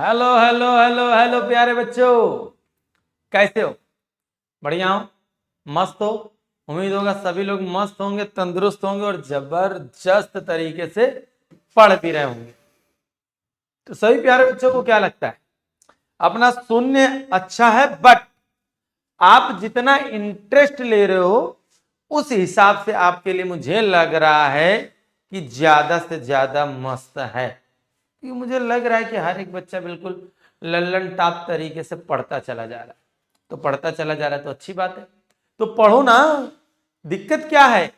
Hello hello hello hello प्यारे बच्चों, कैसे हो? बढ़िया हो? मस्त हो? उम्मीद होगा सभी लोग मस्त होंगे, तंदुरुस्त होंगे और जबरदस्त तरीके से पढ़ भी रहे होंगे। तो सभी प्यारे बच्चों को क्या लगता है? अपना शून्य अच्छा है, बट आप जितना इंटरेस्ट ले रहे हो उस हिसाब से आपके लिए मुझे लग रहा है कि ज्यादा से ज्यादा मस्त है। क्योंकि मुझे लग रहा है कि हर एक बच्चा बिल्कुल लल्लन टाप तरीके से पढ़ता चला जा रहा है। तो पढ़ता चला जा रहा है तो अच्छी बात है, तो पढ़ो ना। दिक्कत क्या है?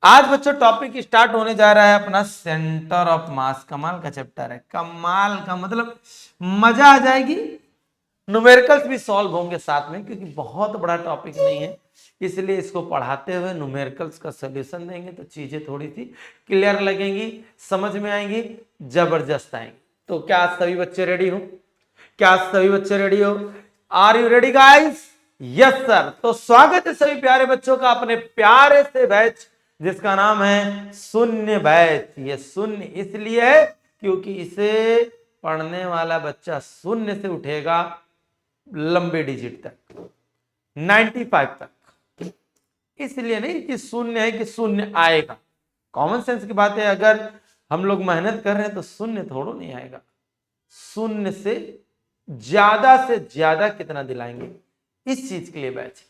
आज बच्चों टॉपिक स्टार्ट होने जा रहा है अपना सेंटर ऑफ मास। कमाल का चैप्टर है, कमाल का मतलब मजा आ जाएगी। न्यूमेरिकल्स भी सॉल्व होंगे साथ में, क्योंकि बहुत बड़ा टॉपिक नहीं है, इसलिए इसको पढ़ाते हुए न्यूमेरिकल्स का सॉल्यूशन देंगे तो चीजें थोड़ी सी क्लियर लगेंगी, समझ में आएंगी, जबरदस्त आएंगी। तो क्या आज सभी बच्चे रेडी हो? क्या आज सभी बच्चे रेडी हो? Are you ready guys? Yes sir. तो स्वागत है सभी प्यारे बच्चों का अपने प्यारे से बैच जिसका नाम है शून्य बैच। ये शून्य इसलिए है क्योंकि इसे पढ़ने वाला बच्चा शून्य से उठेगा लंबे डिजिट तक, 95 तक। इसलिए नहीं कि शून्य है कि शून्य आएगा। कॉमन सेंस की बात है, अगर हम लोग मेहनत कर रहे हैं तो शून्य थोड़ा नहीं आएगा। शून्य से ज्यादा कितना दिलाएंगे, इस चीज के लिए बैच।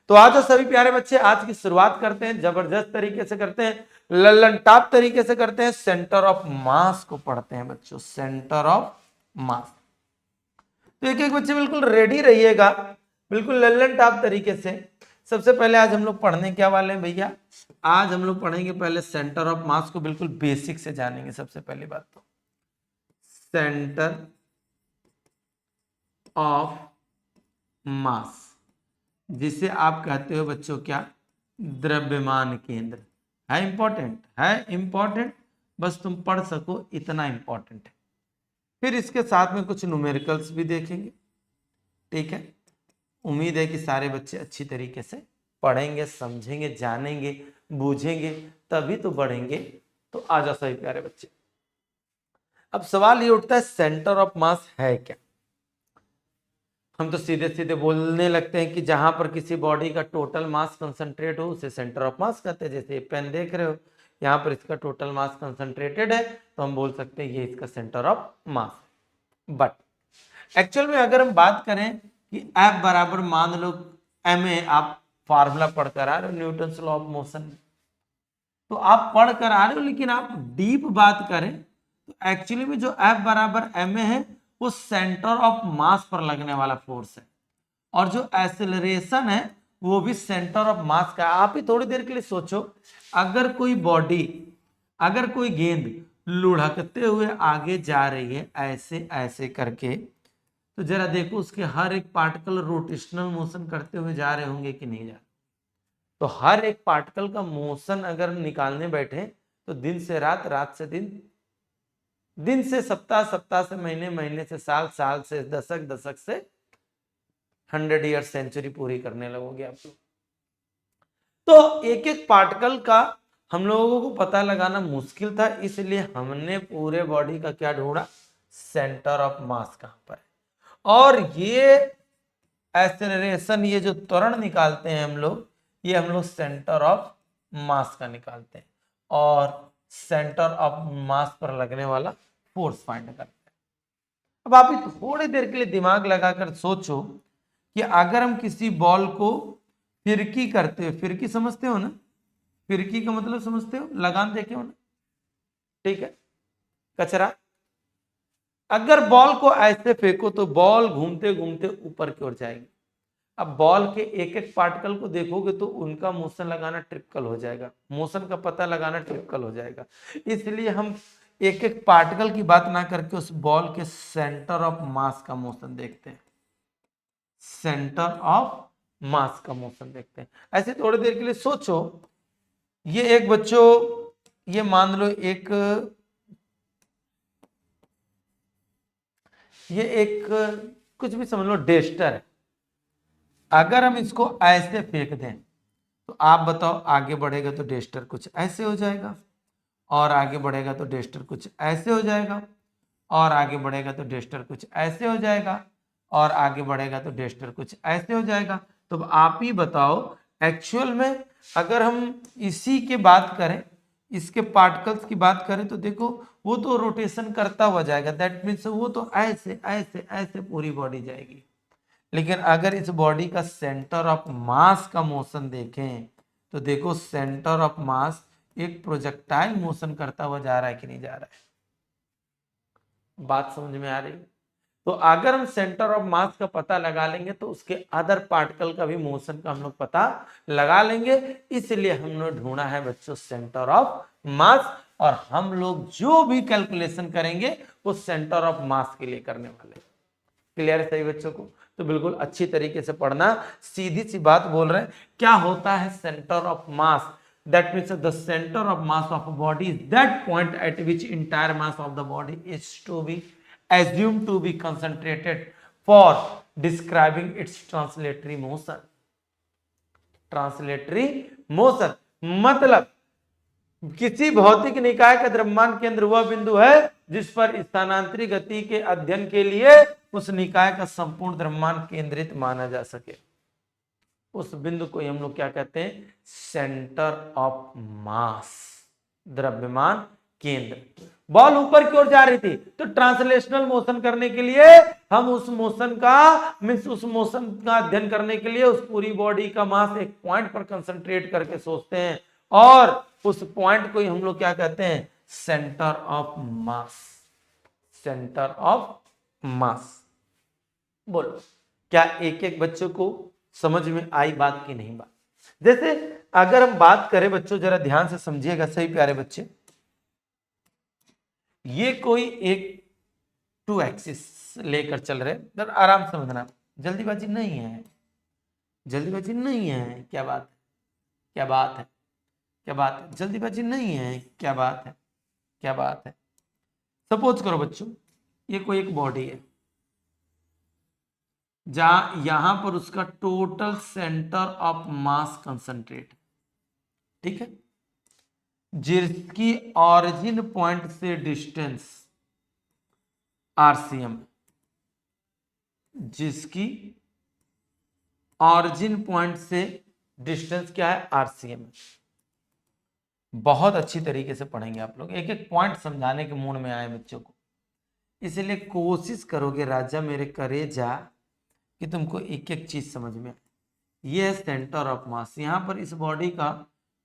तो आज तो सभी प्यारे बच्चे आज की शुरुआत करते हैं, जबरदस्त तरीके से करते हैं, लल्लन टाप तरीके से करते हैं। सेंटर ऑफ मास को पढ़ते हैं बच्चों, सेंटर ऑफ मास। तो एक एक बच्चे बिल्कुल रेडी रहिएगा, बिल्कुल लल्लन टाप तरीके से। सबसे पहले आज हम लोग पढ़ने क्या वाले हैं भैया? आज हम लोग पढ़ेंगे पहले सेंटर ऑफ मास को, बिल्कुल बेसिक से जानेंगे। सबसे पहली बात तो सेंटर ऑफ मास, जिसे आप कहते हो बच्चों क्या? द्रव्यमान केंद्र। है इंपॉर्टेंट, है इंपॉर्टेंट, बस तुम पढ़ सको इतना इंपॉर्टेंट है। फिर इसके साथ में कुछ न्यूमेरिकल्स भी देखेंगे, ठीक है। उम्मीद है कि सारे बच्चे अच्छी तरीके से पढ़ेंगे, समझेंगे, जानेंगे, बूझेंगे, तभी तो बढ़ेंगे। तो आ जाओ सभी प्यारे बच्चे। अब सवाल ये उठता है सेंटर ऑफ मास है क्या? हम तो सीधे सीधे बोलने लगते हैं कि जहां पर किसी बॉडी का टोटल मास कंसंट्रेट हो उसे सेंटर ऑफ मास कहते हैं। जैसे पेन देख रहे हो, यहाँ पर इसका टोटल मास कंसंट्रेटेड है, तो हम बोल सकते हैं ये इसका centre of mass. But actual में अगर हम बात करें कि F बराबर मान लो ma, आप फार्मूला पढ़कर आ रहे हो न्यूटन लॉ ऑफ मोशन, तो आप पढ़ कर आ रहे हो, लेकिन आप डीप बात करें तो एक्चुअली में जो F बराबर ma है वो सेंटर ऑफ मास पर लगने वाला फोर्स है, और जो एक्सेलरेशन है वो भी सेंटर ऑफ मास का है। आप ही थोड़ी देर के लिए सोचो, अगर कोई बॉडी, अगर कोई गेंद लुढ़कते हुए आगे जा रही है ऐसे ऐसे करके, तो जरा देखो उसके हर एक पार्टिकल रोटेशनल मोशन करते हुए जा रहे होंगे कि नहीं जा रहे? तो हर एक पार्टिकल का मोशन अगर निकालने बैठे तो दिन से रात, रात से दिन, दिन से सप्ताह, सप्ताह से महीने, महीने से साल, साल से दशक, दशक से 100 ईयर, सेंचुरी पूरी करने लगोगे आप लोग। तो एक एक पार्टिकल का हम लोगों को पता लगाना मुश्किल था, इसलिए हमने पूरे बॉडी का क्या ढूंढा? सेंटर ऑफ मास कहां पर है। और ये एक्सेलरेशन, ये जो त्वरण निकालते हैं हम लोग, ये हम लोग सेंटर ऑफ मास का निकालते हैं, और सेंटर ऑफ मास पर लगने वाला फोर्स फाइंड करते हैं। अब आप थोड़ी देर के लिए दिमाग लगाकर सोचो कि अगर हम किसी बॉल को फिरकी करते हो, फिरकी समझते हो ना? फिरकी का मतलब समझते हो? लगाम देखे हो ना, ठीक है, कचरा। अगर बॉल को ऐसे फेंको तो बॉल घूमते घूमते ऊपर की ओर जाएगी। अब बॉल के एक एक पार्टिकल को देखोगे तो उनका मोशन लगाना ट्रिपिकल हो जाएगा, मोशन का पता लगाना ट्रिपिकल हो जाएगा। इसलिए हम एक एक पार्टिकल की बात ना करके उस बॉल के सेंटर ऑफ मास का मोशन देखते हैं, सेंटर ऑफ मास का मोशन देखते हैं। ऐसे थोड़ी देर के लिए सोचो, ये एक बच्चों, ये मान लो एक, ये एक कुछ भी समझ लो डेस्टर है। अगर हम इसको ऐसे फेंक दें तो आप बताओ, आगे बढ़ेगा तो डेस्टर कुछ ऐसे हो जाएगा, और आगे बढ़ेगा तो डेस्टर कुछ ऐसे हो जाएगा। और आगे बढ़ेगा तो डेस्टर कुछ ऐसे हो जाएगा, और आगे बढ़ेगा तो डेस्टर कुछ ऐसे हो जाएगा। तो आप ही बताओ एक्चुअल में अगर हम इसी के बात करें, इसके पार्टिकल्स की बात करें, तो देखो वो तो रोटेशन करता हुआ जाएगा, दैट मीन्स वो तो ऐसे ऐसे ऐसे पूरी बॉडी जाएगी। लेकिन अगर इस बॉडी का सेंटर ऑफ मास का मोशन देखें तो देखो सेंटर ऑफ मास एक प्रोजेक्टाइल मोशन करता हुआ जा रहा है कि नहीं जा रहा है। बात समझ में आ रही है? तो अगर हम सेंटर ऑफ मास का पता लगा लेंगे तो उसके अदर पार्टिकल का भी मोशन का हम लोग पता लगा लेंगे। इसलिए हमने ढूंढा है बच्चों सेंटर ऑफ मास, और हम लोग जो भी कैलकुलेशन करेंगे वो सेंटर ऑफ मास के लिए करने वाले। क्लियर है सही बच्चों को? तो बिल्कुल अच्छी तरीके से पढ़ना। सीधी सी बात बोल रहे हैं, क्या होता है centre of mass? That means the center of mass of a body is that point at which entire mass of the body is to be assumed to be concentrated for describing its translatory motion. Translatory motion मतलब किसी भौतिक निकाय का द्रव्यमान केंद्र वह बिंदु है जिस पर स्थानांतरित गति के अध्ययन के लिए उस निकाय का संपूर्ण द्रव्यमान केंद्रित माना जा सके। उस बिंदु को हम लोग क्या कहते हैं? सेंटर ऑफ मास, द्रव्यमान केंद्र। बॉल ऊपर की ओर जा रही थी तो ट्रांसलेशनल मोशन करने के लिए हम उस मोशन का अध्ययन करने के लिए उस पूरी बॉडी का मास एक पॉइंट पर कंसंट्रेट करके सोचते हैं, और उस पॉइंट को ही हम लोग क्या कहते हैं? Centre of mass. Centre of mass. बोलो क्या एक एक बच्चों को समझ में आई बात की नहीं बात? जैसे अगर हम बात करें बच्चों, जरा ध्यान से समझिएगा सही प्यारे बच्चे, ये कोई एक टू एक्सिस लेकर चल रहे, जरा आराम से समझना, जल्दीबाजी नहीं है, जल्दीबाजी नहीं है। क्या बात है? क्या बात है? क्या बात है? जल्दीबाजी नहीं है। क्या बात है? क्या बात है? सपोज करो बच्चों ये कोई एक बॉडी है जहां यहां पर उसका total centre of mass concentrate, ठीक है, जिसकी ऑरिजिन पॉइंट से डिस्टेंस आरसीएम, जिसकी ऑरिजिन पॉइंट से डिस्टेंस क्या है? आरसीएम। बहुत अच्छी तरीके से पढ़ेंगे आप लोग, एक एक पॉइंट समझाने के मूड में आए बच्चों को, इसलिए कोशिश करोगे राजा मेरे करेजा कि तुमको एक एक चीज समझ में आए। ये है सेंटर ऑफ मास, यहां पर इस बॉडी का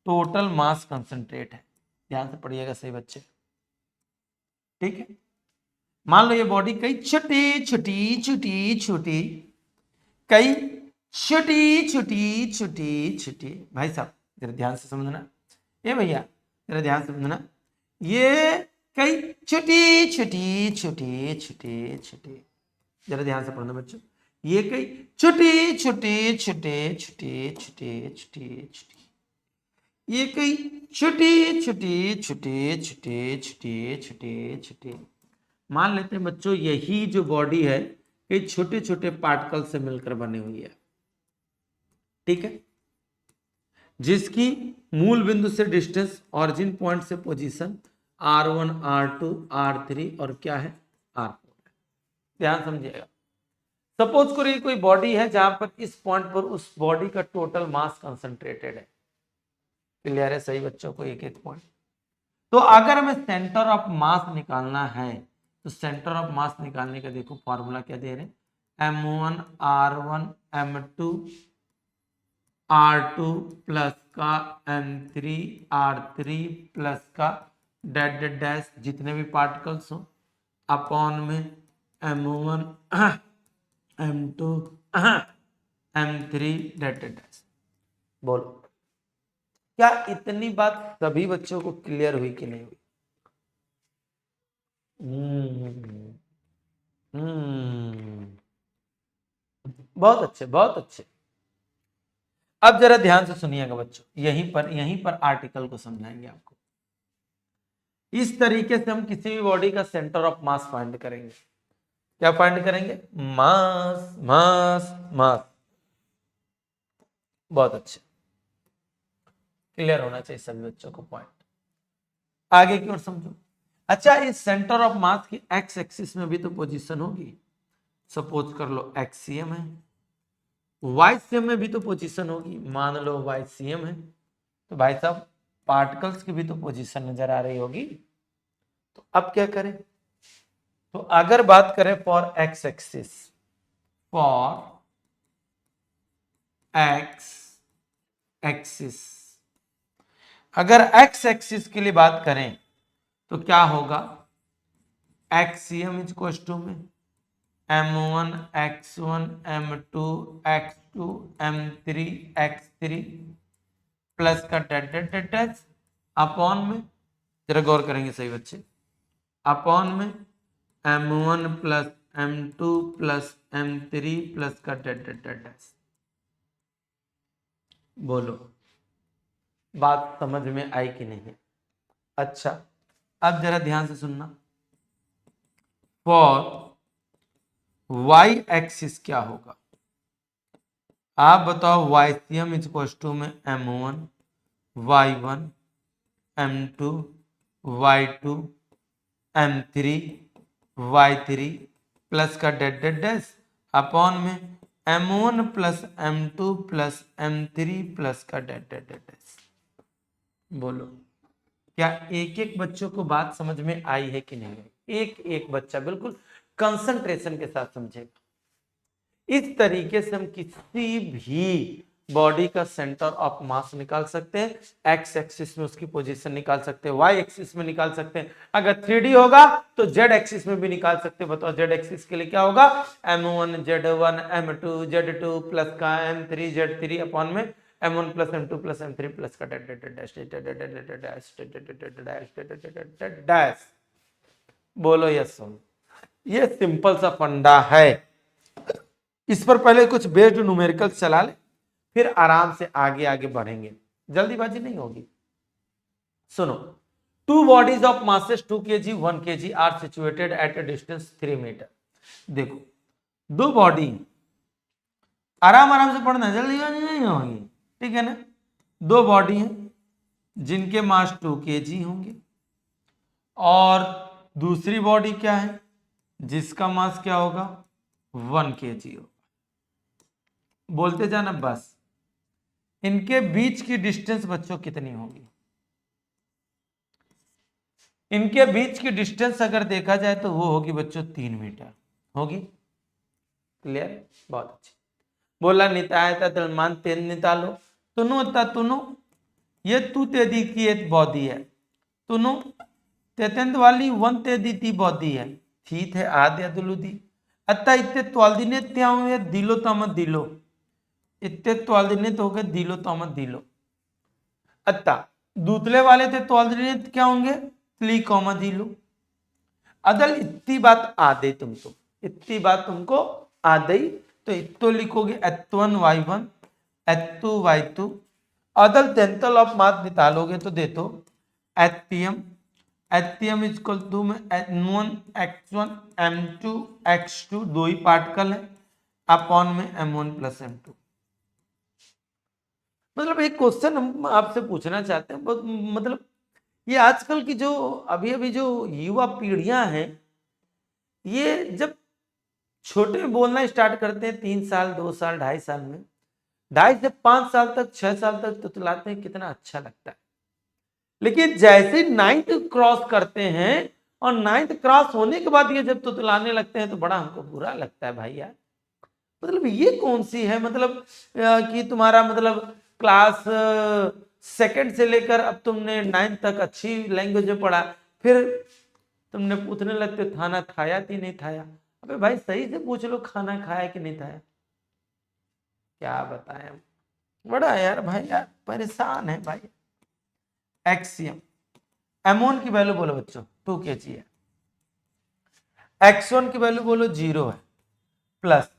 टोटल मास कंसंट्रेट है। ध्यान से पढ़िएगा सही बच्चे, ठीक है। मान लो ये बॉडी कई छोटी छोटी छोटी छोटी, कई छोटी छोटी छोटी छोटी, भाई साहब जरा ध्यान से समझना, ये भैया जरा ध्यान से समझना, ये कई छोटी छोटी छोटी छोटी छोटी, जरा ध्यान से पढ़ना बच्चों, ये कई छोटी छोटी छोटे छोटे छोटे छोटे छोटे, ये कई छोटी छोटी छोटे छोटे छोटे छोटे छोटे। मान लेते हैं बच्चों यही जो बॉडी है कई छोटे छोटे पार्टिकल से मिलकर बनी हुई है, ठीक है, जिसकी मूल बिंदु से डिस्टेंस ऑरिजिन पॉइंट से पोजीशन R1 R2 R3 और क्या है R4। ध्यान समझिएगा, सपोज करिए कोई बॉडी है जहां पर इस पॉइंट पर उस बॉडी का टोटल मास कंसंट्रेटेड है। क्लियर है सही बच्चों को? एक एक पॉइंट। तो अगर हमें सेंटर ऑफ मास निकालना है तो सेंटर ऑफ मास निकालने का देखो फॉर्मूला क्या दे रहे हैं, M1 R1 M2 R2 plus का M3 R3 प्लस का डैश डैश डैश जितने भी पार्टिकल्स हो अपॉन में M1 M2 M3 dash dash dash. बोलो क्या इतनी बात सभी बच्चों को क्लियर हुई कि नहीं हुई? बहुत अच्छे बहुत अच्छे। अब जरा ध्यान से सुनिएगा बच्चों, यहीं पर आर्टिकल को समझाएंगे आपको। इस तरीके से हम किसी भी बॉडी का सेंटर ऑफ मास फाइंड करेंगे। क्या फाइंड करेंगे? मास मास मास। बहुत अच्छे, क्लियर होना चाहिए सभी बच्चों को पॉइंट। आगे की ओर समझो, अच्छा, इस सेंटर ऑफ मास की एक्स एक्सिस में भी तो पोजीशन होगी। सपोज कर लो एक्स सीएम है, वाई सीएम में भी तो पोजीशन होगी, मान लो वाई सीएम है, तो भाई साहब पार्टिकल्स की भी तो पोजीशन नजर आ रही होगी। तो अब क्या करें, तो अगर बात करें for x axis, for x axis, अगर एक्स एक्सिस के लिए बात करें तो क्या होगा, एक्सीएम इज इक्वल टू में m1 x1 m2 x2 m3 x3 plus का डेट अपॉन में, जरा गौर करेंगे सही बच्चे, अपॉन में m1 plus m2 plus m3 plus का डेट। बोलो बात समझ में आई कि नहीं। अच्छा, अब जरा ध्यान से सुनना, फॉर वाई एक्सिस क्या होगा, आप बताओ, Y C M is equal to में m1 y1 m2 y2 m3 y3 plus का डेट अपॉन में m1 plus m2 plus m3 plus का डेट। बोलो क्या एक एक बच्चों को बात समझ में आई है कि नहीं, एक एक बच्चा बिल्कुल कंसंट्रेशन के साथ समझेगा। इस तरीके से हम किसी भी बॉडी का सेंटर ऑफ मास निकाल सकते हैं, एक्स एक्सिस में उसकी पोजीशन निकाल सकते हैं, वाई एक्सिस में निकाल सकते हैं, अगर 3D होगा तो जेड एक्सिस में भी निकाल सकते हैं। बताओ जेड एक्सिस के लिए क्या होगा, m1 z1 m2 z2 plus का m3 z3 अपॉन में m1 plus m2 plus m3 plus का डैश। बोलो यस, ये सिंपल सा फंडा है। इस पर पहले कुछ बेस्ड न्यूमेरिकल चला ले, फिर आराम से आगे आगे बढ़ेंगे, जल्दीबाजी नहीं होगी। सुनो, two bodies of masses 2 kg 1 kg are situated at a distance 3 metre. देखो दो बॉडी, आराम आराम से पढ़ना, जल्दीबाजी नहीं होगी, ठीक है ना। दो बॉडी हैं जिनके मास 2 kg होंगे, और दूसरी बॉडी क्या है जिसका मास क्या होगा 1 kg होगा। बोलते जाना बस। इनके बीच की डिस्टेंस बच्चों कितनी होगी, इनके बीच की डिस्टेंस अगर देखा जाए तो वो होगी बच्चों 3 मीटर होगी। क्लियर, बहुत अच्छी। बोला निताय तलमान तेन नितालो, तुनो तुनो, ये तू तेदी की एक बॉडी है, तुनो तेतेंद वाली वन तेदी ती बॉडी है, थी थे आद्य दुलुदी अत्ता इत्ते त्वालदिने त्यावे दिलो तम दिलो, इत्ते त्वालदिने तो हो गए दिलो तम दिलो। अत्ता दूसरे वाले थे त्वालदिने क्या होंगे त्ली कॉमा दिलो। अदल इतनी बात आ गई तुमको, इतनी बात तुमको आ गई, तो इतो लिखोगे h1 y1 h2 y2। अदल टेंथल ऑफ मास निकालोगे तो दे दो एचपीएम, एचपीएम इक्वल टू में m1 x1 m2 x2 दो ही पार्टिकल है अपॉन में m1 प्लस m2। मतलब एक क्वेश्चन हम आपसे पूछना चाहते हैं, बहुत मतलब ये आजकल की जो अभी अभी जो युवा पीढ़ियां हैं, ये जब छोटे में बोलना स्टार्ट करते हैं 3 साल 2 साल 2.5 साल में, 2.5 से 5 साल तक 6 साल तक तुतलाते हैं, कितना अच्छा लगता है। लेकिन जैसे 9th क्रॉस करते हैं और 9th क्रॉस होने के बाद ये जब तुतलाने लगते हैं तो बड़ा हमको बुरा लगता है भाई यार। मतलब ये कौन सी है, मतलब कि तुम्हारा मतलब क्लास सेकंड से लेकर अब तुमने 9th तक अच्छी लैंग्वेज में पढ़ा, फिर तुमने पूछने लगते खाना खाया कि नहीं खाया। अबे भाई सही से पूछ लो खाना खाया कि नहीं खाया, क्या बताएं हम, बड़ा यार भाई यार परेशान है भाई। एक्सियम, m1 की वैल्यू बोलो बच्चों 2 kg है, x1 की वैल्यू बोलो 0 है, प्लस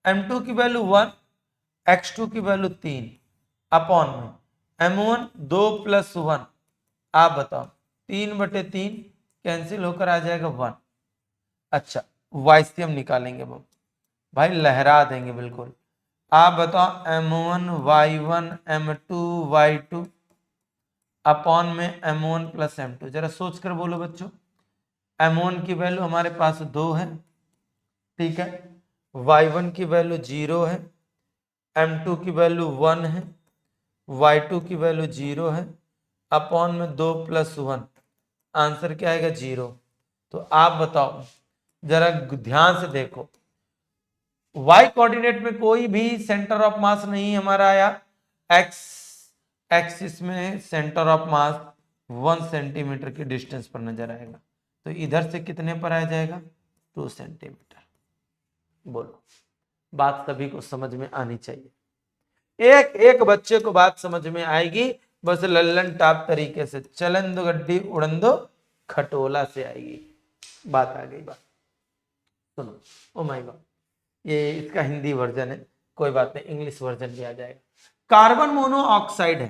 m2 की वैल्यू 1, x2 की वैल्यू 3 अपॉन में m1 2 प्लस 1, आप बताओ 3/3 कैंसिल होकर आ जाएगा 1। अच्छा वाइसियम निकालेंगे वो भाई, लहरा देंगे बिल्कुल। आप बताओ m1 y1 m2 y2 upon में m1 प्लस m2, जरा सोच कर बोलो बच्चों, m1 की वैल्यू हमारे पास 2 है, ठीक है, y1 की वैल्यू 0 है, m2 की वैल्यू 1 है, y2 की वैल्यू 0 है, अपॉन में 2 + 1, आंसर क्या आएगा 0। तो आप बताओ, जरा ध्यान से देखो, y कोऑर्डिनेट में कोई भी सेंटर ऑफ मास नहीं हमारा आया, x एक्सिस में सेंटर ऑफ मास 1 सेंटीमीटर की डिस्टेंस पर नजर आएगा, तो इधर से कितने पर आ जाएगा 2 सेंटीमीटर। बोलो, बात सभी को समझ में आनी चाहिए, एक एक बच्चे को बात समझ में आएगी, बस लल्लन टाप तरीके से चलन दो गड्डी उड़न दो खटोला से आएगी, बात आ गई। बात सुनो, ओ माय गॉड, ये इसका हिंदी वर्जन है, कोई बात नहीं, इंग्लिश वर्जन भी आ जाएगा। कार्बन मोनोऑक्साइड है,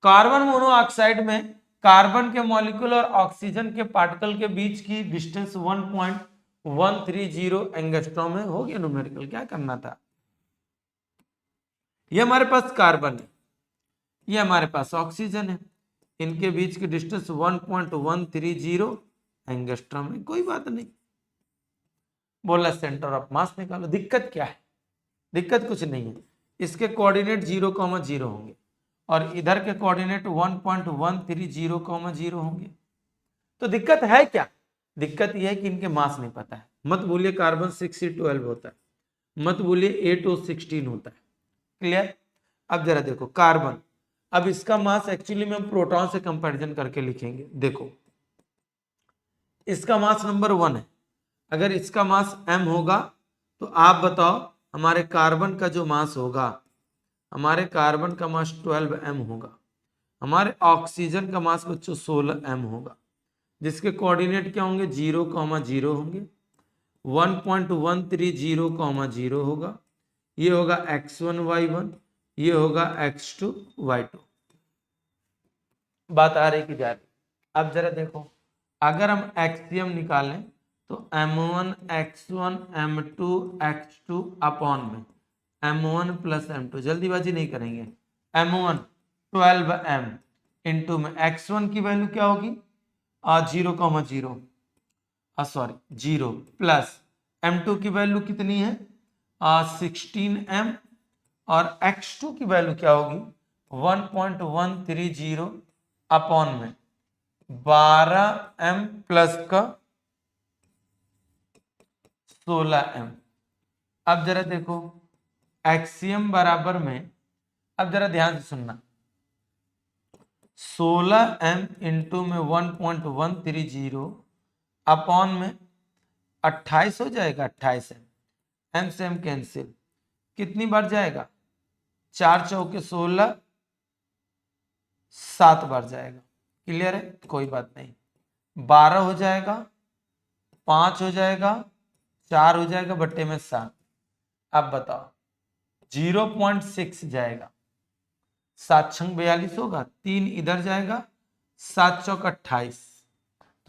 कार्बन मोनोऑक्साइड में कार्बन के मॉलिक्यूल और ऑक्सीजन के पार्टिकल के बीच की डिस्टेंस 1.130 एंगस्ट्रॉम में। हो गया न्यूमेरिकल, क्या करना था। ये हमारे पास कार्बन है, ये हमारे पास ऑक्सीजन है, इनके बीच की डिस्टेंस 1.130 एंगस्ट्रॉम है, कोई बात नहीं। बोला सेंटर ऑफ मास निकालो, दिक्कत क्या है, दिक्कत कुछ नहीं है, इसके कोऑर्डिनेट 0,0 होंगे और इधर के कोऑर्डिनेट 1.130,0 होंगे। तो दिक्कत है क्या, दिक्कत यह है कि इनके मास नहीं पता है। मत बोलिए कार्बन 6C12 होता है, मत बोलिए 8O16 होता है, क्लियर। अब जरा देखो कार्बन, अब इसका मास एक्चुअली में हम प्रोटॉन से कंपैरिजन करके लिखेंगे। देखो इसका मास नंबर 1 है, अगर इसका मास m होगा तो आप बताओ हमारे कार्बन का जो मास होगा, हमारे कार्बन का मास 12m होगा, हमारे ऑक्सीजन का मास बच्चों 16m होगा, जिसके कोऑर्डिनेट क्या होंगे 0,0 होंगे, 1.130,0 होगा, ये होगा x1 y1, ये होगा x2 y2। बात आ रही कि जा रही। अब जरा देखो, अगर हम एक्सियम निकालें तो m1 x1 m2 x2 upon में m1 + m2, जल्दीबाजी नहीं करेंगे, m1 12m इंटू में x1 की वैल्यू क्या होगी 0,0 सॉरी 0 प्लस m2 की वैल्यू कितनी है 16m और x2 की वैल्यू क्या होगी 1.130 अपॉन में 12m प्लस का 16m। अब जरा देखो एक्सियम बराबर में, अब जरा ध्यान से सुनना, 16m इंटू में 1.130 अपॉन में 28 हो जाएगा, 28m, m से m कैंसिल, कितनी बार जाएगा 4 चौके 16, 7 बार जाएगा, क्लियर है, कोई बात नहीं, 12 हो जाएगा, 5 हो जाएगा, 4 हो जाएगा, बट्टे में 7। अब बताओ 0.6 जाएगा, 7 छंग 42 होगा, 3 इधर जाएगा, 7 चौक 28,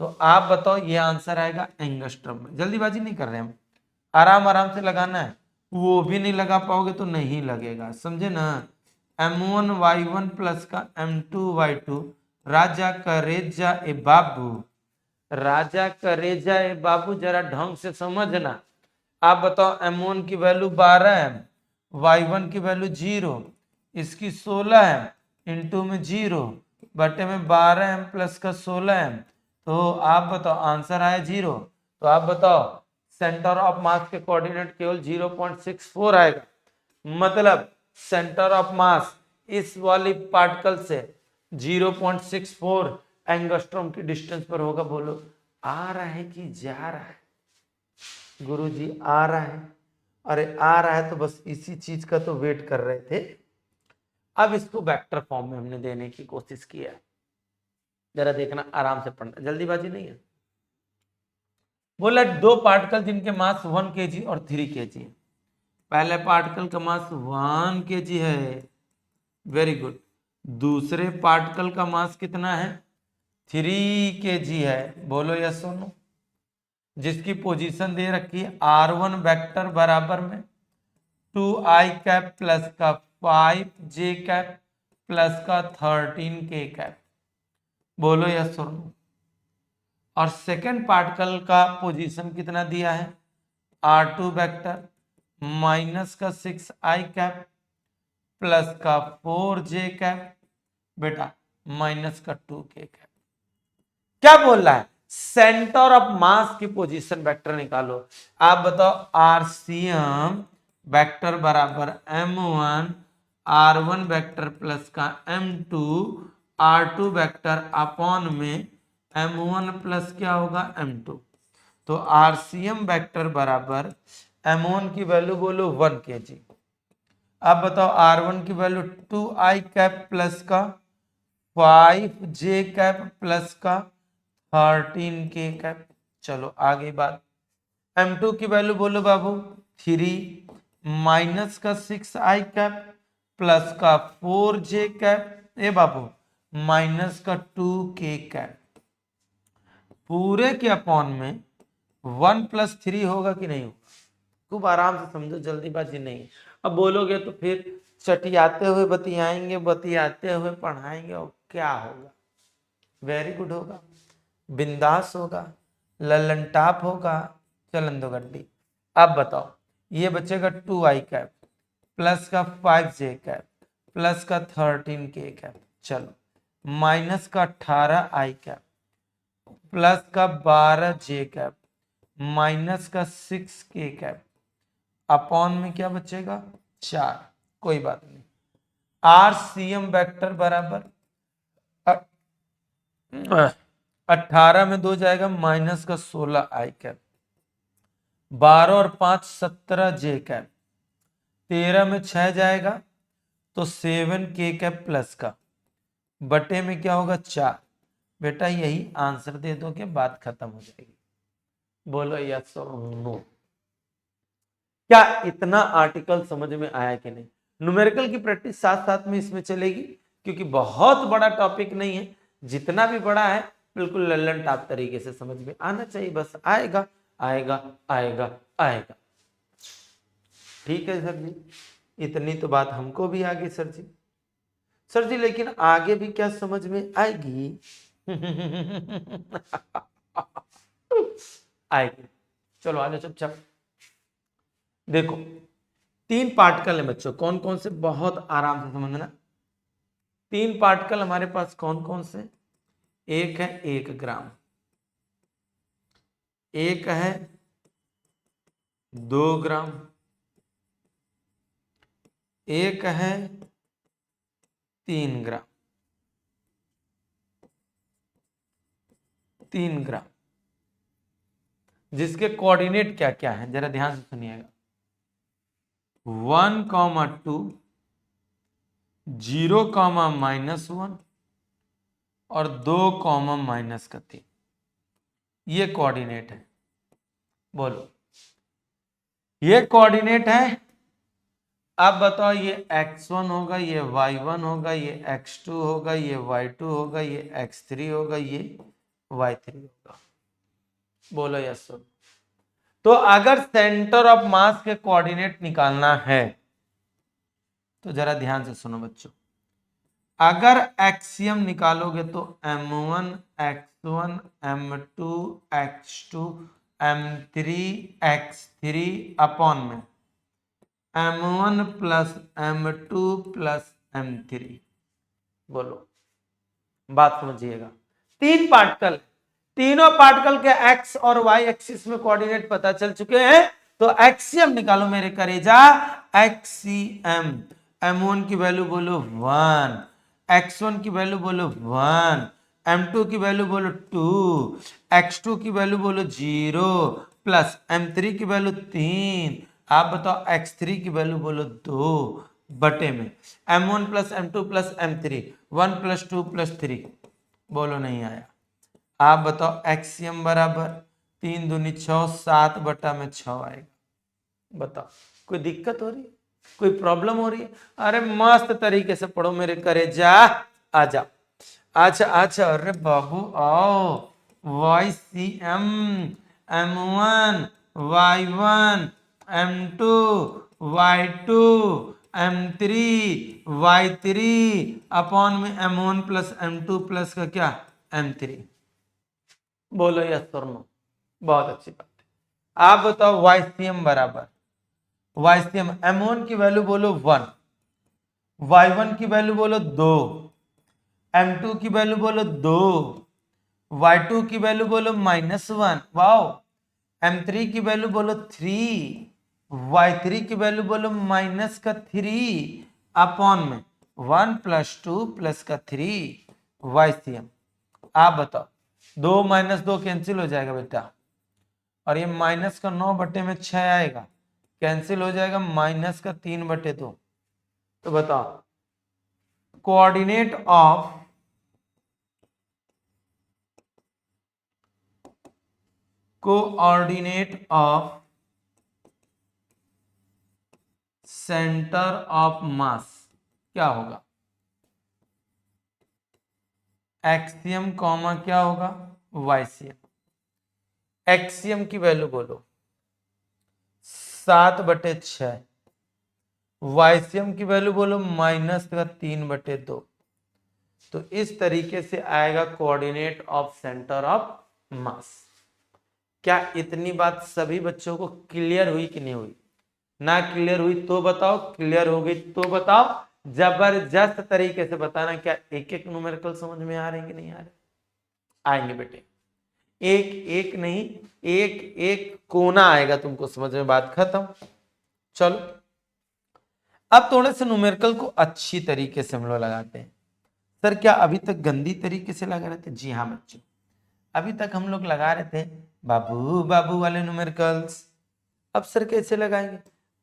तो आप बताओ ये आंसर आएगा एंगस्ट्रॉम में। जल्दीबाजी नहीं कर रहे हम, आराम आराम से लगाना है, वो भी नहीं लगा पाओगे तो नहीं लगेगा, समझे ना। m1 y1 प्लस का m2 y2, राजा करेजा ए बाबू, राजा करेजा ए बाबू, जरा ढंग से समझना। आप बताओ m1 की वैल्यू 12m, y1 की वैल्यू 0, इसकी 16m इंटू में 0 बटे में 12m प्लस का 16m, तो आप बताओ आंसर आया 0। तो आप बताओ सेंटर ऑफ मास के कोऑर्डिनेट केवल 0.64 आएगा, मतलब सेंटर ऑफ मास इस वाली पार्टिकल से 0.64 एंगस्ट्रॉम की डिस्टेंस पर होगा। बोलो आ रहा है कि जा रहा है गुरुजी, आ रहा है, अरे आ रहा है तो बस इसी चीज का तो वेट कर रहे थे। अब इसको वेक्टर फॉर्म में हमने देने की कोशिश की है, जरा देखना, आराम से पढ़ना, जल्दीबाजी नहीं है। बोला दो पार्टिकल जिनके मास 1 kg और 3 kg है, पहले पार्टिकल का मास 1 kg है, वेरी गुड, दूसरे पार्टिकल का मास कितना है 3 kg है, बोलो यस और नो। जिसकी पोजीशन दे रखी है r1 वेक्टर बराबर में 2i कैप प्लस का 5j कैप प्लस का 13k कैप, बोलो यस और नो। और सेकेंड पार्टिकल का पोजीशन कितना दिया है, R2 वेक्टर माइनस का 6i कैप प्लस का 4j कैप बेटा माइनस का 2k कैप। क्या बोल रहा है, सेंटर ऑफ मास की पोजीशन वेक्टर निकालो। आप बताओ आरसीएम वेक्टर बराबर m1 r1 वेक्टर प्लस का m2 r2 वेक्टर अपॉन में m1 प्लस क्या होगा m2। तो आरसीएम वेक्टर बराबर m1 की वैल्यू बोलो 1 kg। अब बताओ R1 की वैल्यू 2i कैप प्लस का 5j कैप प्लस का 13k कैप। चलो आगे बात, M2 की वैल्यू बोलो बाबू 3 माइनस का 6i कैप प्लस का 4j cap A Babu minus का 2k कैप। पूरे के अपॉन में 1 + 3 होगा कि नहीं होगा, खूब आराम से समझो, जल्दीबाजी नहीं। अब बोलोगे तो फिर चटियाते हुए बतियाएंगे, बतियाते हुए पढ़ाएंगे और क्या होगा, वेरी गुड होगा, बिंदास होगा, लल्लन टाप होगा, चलन दो गड्डी। अब बताओ ये बचेगा 2i कैप प्लस का 5j कैप प्लस का 13k कैप। चलो माइनस का 18i कैप प्लस का 12j कैप माइनस का 6k कैप अपॉन में क्या बचेगा 4। कोई बात नहीं, आरसीएम वेक्टर बराबर 18 में 2 जाएगा माइनस का 16i कैप, 12 और 5 17j कैप, 13 में 6 जाएगा तो 7k कैप प्लस का बटे में क्या होगा 4। बेटा यही आंसर दे दो कि बात खत्म हो जाएगी। बोलो यस और नो। क्या इतना आर्टिकल समझ में आया कि नहीं? न्यूमेरिकल की प्रैक्टिस साथ साथ में इसमें चलेगी, क्योंकि बहुत बड़ा टॉपिक नहीं है, जितना भी बड़ा है बिल्कुल लल्लन टाप तरीके से समझ में आना चाहिए, बस आएगा आएगा आएगा आएगा। ठीक है सर जी, इतनी तो बात हमको भी आ गई सर जी। सर जी लेकिन आगे भी क्या समझ में आएगी? आएगी। चलो आगे चुपचाप देखो, 3 पार्टिकल है बच्चों, कौन कौन से, बहुत आराम से समझना। 3 पार्टिकल हमारे पास कौन कौन से, एक है 1 ग्राम, एक है 2 ग्राम, एक है 3 ग्राम। 3 ग्राम जिसके कोऑर्डिनेट क्या क्या है जरा ध्यान से सुनिएगा, 1,2 0, -1 और 2, -3, ये कोऑर्डिनेट है। बोलो ये कोऑर्डिनेट है। अब बताओ ये x1 होगा, ये y1 होगा, ये x2 होगा, ये y2 होगा, ये x3 होगा, ये y3 होगा। बोलो यस सर। तो अगर सेंटर ऑफ मास के कोऑर्डिनेट निकालना है तो जरा ध्यान से सुनो बच्चों, अगर एक्सियम निकालोगे तो m1 x1 m2 x2 m3 x3 upon में m1 plus m2 plus m3। बोलो बात समझिएगा, 3 पार्टिकल, तीनों पार्टिकल के x और y एक्सिस में कोऑर्डिनेट पता चल चुके हैं, तो एक्सियम निकालो मेरे करेजा। एक्सियम m1 की वैल्यू बोलो 1, x1 की वैल्यू बोलो 1, m2 की वैल्यू बोलो 2, x2 की वैल्यू बोलो 0 प्लस m3 की वैल्यू 3। आप बताओ x3 की वैल्यू बोलो 2 बटे में m1 plus m2 plus m3, 1 + 2 + 3। बोलो नहीं आया। आप बताओ एक्सियम बराबर 3 दूनी 6, 7 बटा में 6 आएगा। बताओ कोई दिक्कत हो रही है, कोई प्रॉब्लम हो रही है? अरे मस्त तरीके से पढ़ो मेरे करेजा, आ जाओ। अच्छा अच्छा, अरे बाबू आओ, YCM M1 Y1 M2 Y2 M3 Y3 upon में M1 प्लस M2 प्लस का क्या M3। बोलो यस और नो, बहुत अच्छी बात है। आप बताओ YCM बराबर, YCM M1 की वैल्यू बोलो 1, Y1 की वैल्यू बोलो 2, M2 की वैल्यू बोलो 2, Y2 की वैल्यू बोलो -1, वाओ, M3 की वैल्यू बोलो 3, Y3 की वैल्यू बोलो -3 अपॉन में 1 + 2 + 3 YCM। आप बताओ, 2 - 2 कैंसिल हो जाएगा बेटा, और ये -9/6 आएगा, कैंसिल हो जाएगा, -3/2। तो बताओ coordinate of centre of mass क्या होगा? एक्सियम कॉमा क्या होगा? YCM। एक्सियम की वैल्यू बोलो 7/6, YCM की वैल्यू बोलो -3/2। तो इस तरीके से आएगा coordinate of centre of mass. क्या इतनी बात सभी बच्चों को क्लियर हुई कि नहीं हुई? ना क्लियर हुई तो बताओ, क्लियर हो गई तो बताओ, जबरदस्त तरीके से बताना। क्या एक एक न्यूमेरिकल समझ में आ रहे हैं कि नहीं आ रहे? आएंगे बेटे, एक एक नहीं, एक एक कोना आएगा तुमको समझ में, बात खत्म। चलो अब थोड़े से न्यूमेरिकल को अच्छी तरीके से हम लोग लगाते हैं। सर क्या अभी तक गंदी तरीके से लगा रहे थे? जी हाँ बच्चों, अभी तक हम लोग लगा रहे थे बाबू बाबू वाले न्यूमेरिकल्स। अब सर कैसे लगाएंगे?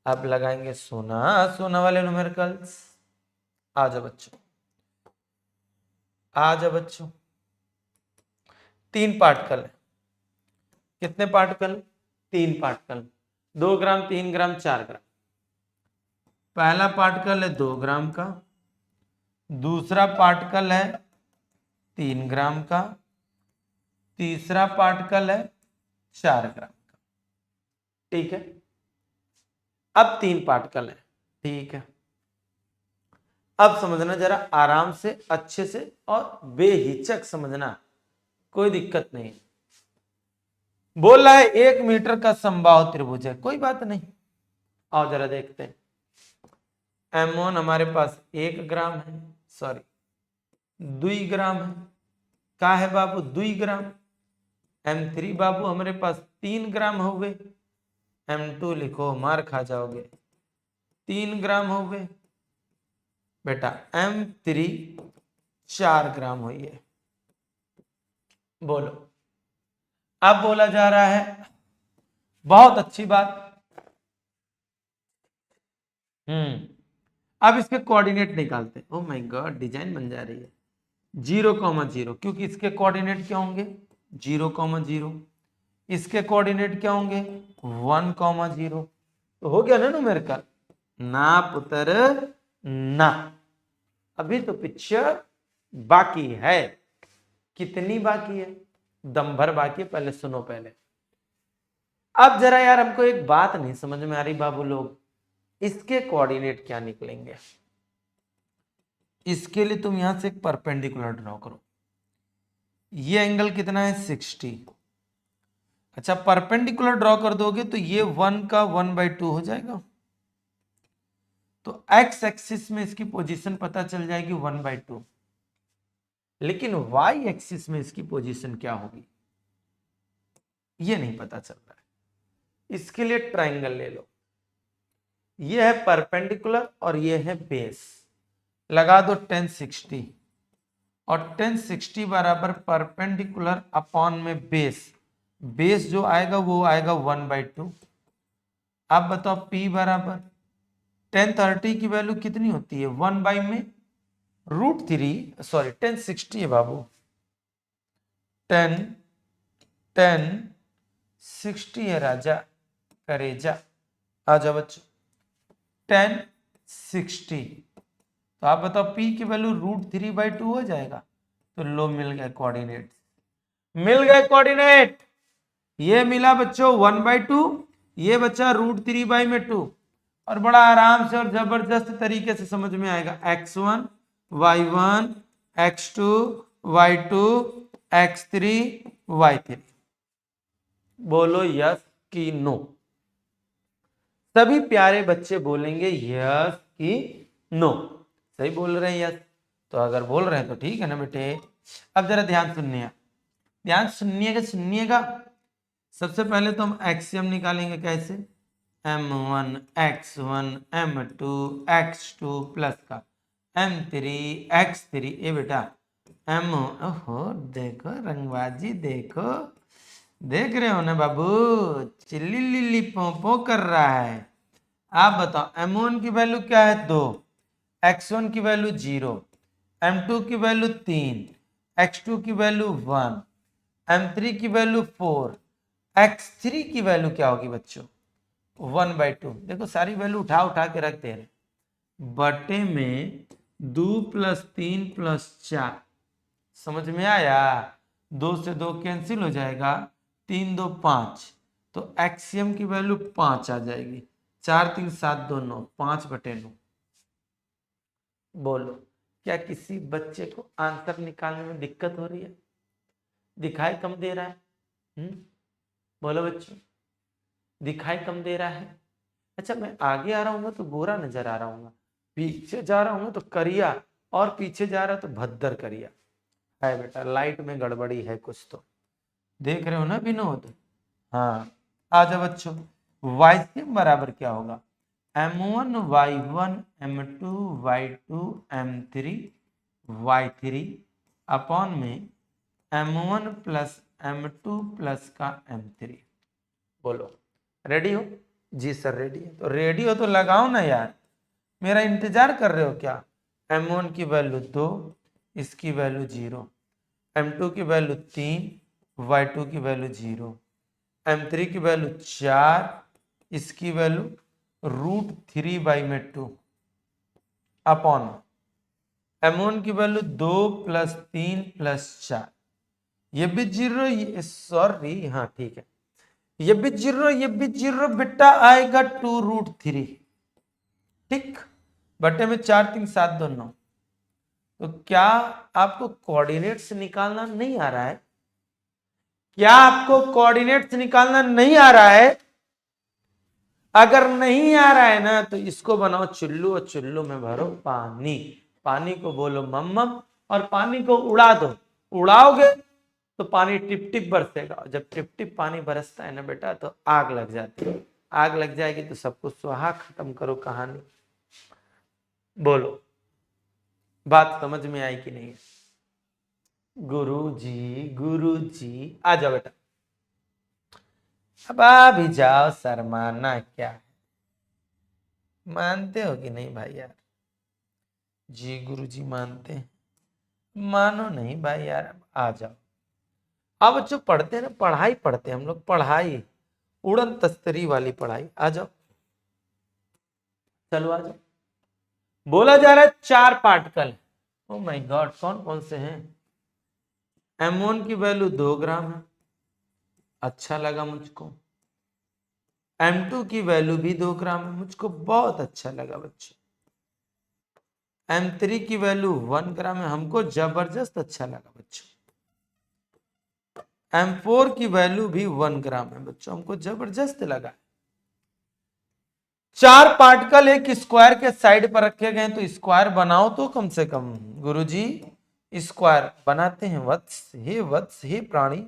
अब लगाएंगे सोना सोना वाले न्यूमेरिकल्स। आ जाओ बच्चों, आ जाओ बच्चों। 3 पार्टिकल है। कितने पार्टिकल? 3 पार्टिकल। 2 ग्राम, 3 ग्राम, 4 ग्राम। पहला पार्टिकल है 2 ग्राम का, दूसरा पार्टिकल है 3 ग्राम का, तीसरा पार्टिकल है 4 ग्राम का। ठीक है, अब 3 पार्टिकल है। ठीक है, अब समझना जरा आराम से, अच्छे से और बेहिचक समझना, कोई दिक्कत नहीं। बोल रहा है 1 मीटर का समबाहु त्रिभुज है, कोई बात नहीं। आओ जरा देखते हैं। M1 हमारे पास 1 ग्राम है, सॉरी 2 ग्राम है। का है बाबू? 2 ग्राम। M3 बाबू हमारे पास 3 ग्राम हो गए। M2 लिखो, मार खा जाओगे, 3 ग्राम हो गए बेटा। M3 4 ग्राम हुई है। बोलो, अब बोला जा रहा है, बहुत अच्छी बात। अब इसके कोऑर्डिनेट निकालते। ओ माय गॉड, डिजाइन बन जा रही है। 0,0, क्योंकि इसके कोऑर्डिनेट क्या होंगे? 0,0। इसके कोऑर्डिनेट क्या होंगे? 1,0। तो हो गया ना न्यूमेरिकल? ना पुत्र ना, अभी तो पिक्चर बाकी है। कितनी बाकी है? दम भर बाकी है, पहले सुनो पहले। अब जरा यार हमको एक बात नहीं समझ में आ रही बाबू लोग, इसके कोऑर्डिनेट क्या निकलेंगे? इसके लिए तुम यहां से एक परपेंडिकुलर ड्रॉ करो। ये एंगल कितना है? 60। अच्छा, परपेंडिकुलर ड्रॉ कर दोगे तो ये 1 का 1/2 हो जाएगा। तो एक्स एक्सिस में इसकी पोजीशन पता चल जाएगी 1/2, लेकिन वाई एक्सिस में इसकी पोजीशन क्या होगी ये नहीं पता चल रहा है। इसके लिए ट्राइंगल ले लो। ये है परपेंडिकुलर और ये है बेस। लगा दो 1060, और 1060 बराबर परपेंडिकुलर अपॉन में बेस। बेस जो आएगा वो आएगा 1/2। अब बताओ P बराबर 1030 की वैल्यू कितनी होती है? 1 में √3, सॉरी 1060 है बाबू, 1060 है राजा करेजा। आ जाओ बच्चों, 1060। तो आप बताओ P की वैल्यू √3/2 हो जाएगा। तो लो, मिल गए कोऑर्डिनेट, मिल गए कोऑर्डिनेट। ये मिला बच्चों 1/2, ये बच्चा √3/2। और बड़ा आराम से और जबरदस्त तरीके से समझ में आएगा। x1 y1 x2 y2 x3 y3। बोलो यस कि नो। सभी प्यारे बच्चे बोलेंगे यस कि नो। सही बोल रहे हैं यस, तो अगर बोल रहे हैं तो ठीक है ना बेटे। अब जरा ध्यान सुनिए, ध्यान सुनिएगा सुनिएगा। सबसे पहले तो हम एक्सियम निकालेंगे कैसे, m1 x1 m2 x2 plus का m3 x3। ये बेटा m, ओहो देखो रंगबाजी, देखो देख रहे हो ना बाबू, चिल्ली लिल्ली पोंपो कर रहा है। आप बताओ m1 की वैल्यू क्या है 2, x1 की वैल्यू 0, m2 की वैल्यू 3, x2 की वैल्यू 1, m3 की वैल्यू 4, x3 की वैल्यू क्या होगी बच्चों 1/2। देखो सारी वैल्यू उठा उठा के रखते हैं बटे में 2 + 3 + 4। समझ में आया, 2 से 2 कैंसिल हो जाएगा, 3 2 5, तो एक्सियम की वैल्यू 5 आ जाएगी। 4 3 7 2 9, 5/9। बोलो क्या किसी बच्चे को आंसर निकालने में दिक्कत हो रही है, दिखाई कम दे रहा है? बोलो बच्चों, दिखाई कम दे रहा है? अच्छा मैं आगे आ रहा हूँ तो गोरा नजर आ रहा हूँ, पीछे जा रहा हूँ तो करिया, और पीछे जा रहा तो भद्दर करिया है। बेटा लाइट में गड़बड़ी है कुछ, तो देख रहे हो ना विनोद। हाँ आ जाओ बच्चों, वाईसीएम बराबर क्या होगा, m1 y1 m2 y2 m3 y3 upon में m1 + m2 + का m3। बोलो रेडी हो? जी सर रेडी है। तो रेडी हो तो लगाओ ना यार, मेरा इंतजार कर रहे हो क्या? m1 की वैल्यू 2, इसकी वैल्यू 0, m2 की वैल्यू 3, y2 की वैल्यू 0, m3 की वैल्यू 4, इसकी वैल्यू √3/2 अपॉन m1 की वैल्यू 2 + 3 + 4। ये भी 0, सॉरी हाँ ठीक है, ये भी 0 ये भी 0, बेटा आएगा 2√3। ठीक, बटे में 4 3 7 2 9। तो क्या आपको कोऑर्डिनेट्स निकालना नहीं आ रहा है? क्या आपको कोऑर्डिनेट्स निकालना नहीं आ रहा है? अगर नहीं आ रहा है ना तो इसको बनाओ चुल्लू, और चुल्लू में भरो पानी, पानी को बोलो मम्मम, और पानी को उड़ा दो। उड़ाओगे तो पानी टिप टिप बरसेगा, जब टिप टिप पानी बरसता है ना बेटा तो आग लग जाती है। आग लग जाएगी तो सब कुछ स्वाहा, खत्म करो कहानी। बोलो बात समझ में आई कि नहीं? गुरु जी आ जाओ बेटा, अब आ भी जाओ, शर्माना क्या है, मानते हो कि नहीं भाई यार? जी गुरु जी मानते हैं, मानो नहीं भाई यार, अब आ जाओ। अब जो पढ़ते हैं ना, पढ़ाई पढ़ते हैं हम लोग, पढ़ाई उड़न तस्तरी वाली पढ़ाई। आ जाओ, चलो आ जाओ। बोला जा रहा है 4 पार्टिकल। ओ माय गॉड, कौन कौन से हैं? m1 की वैल्यू 2 ग्राम है, अच्छा लगा मुझको। m2 की वैल्यू भी 2 ग्राम है, मुझको बहुत अच्छा लगा बच्चों। m3 की वैल्यू 1 ग्राम है, हमको जबरदस्त अच्छा लगा बच्चों। m4 की वैल्यू भी 1 ग्राम है बच्चों, हमको जबरदस्त लगा। 4 पार्टिकल एक स्क्वायर के साइड पर रखे गए, तो स्क्वायर बनाओ तो कम से कम। गुरुजी स्क्वायर बनाते हैं। वत्स हे प्राणी,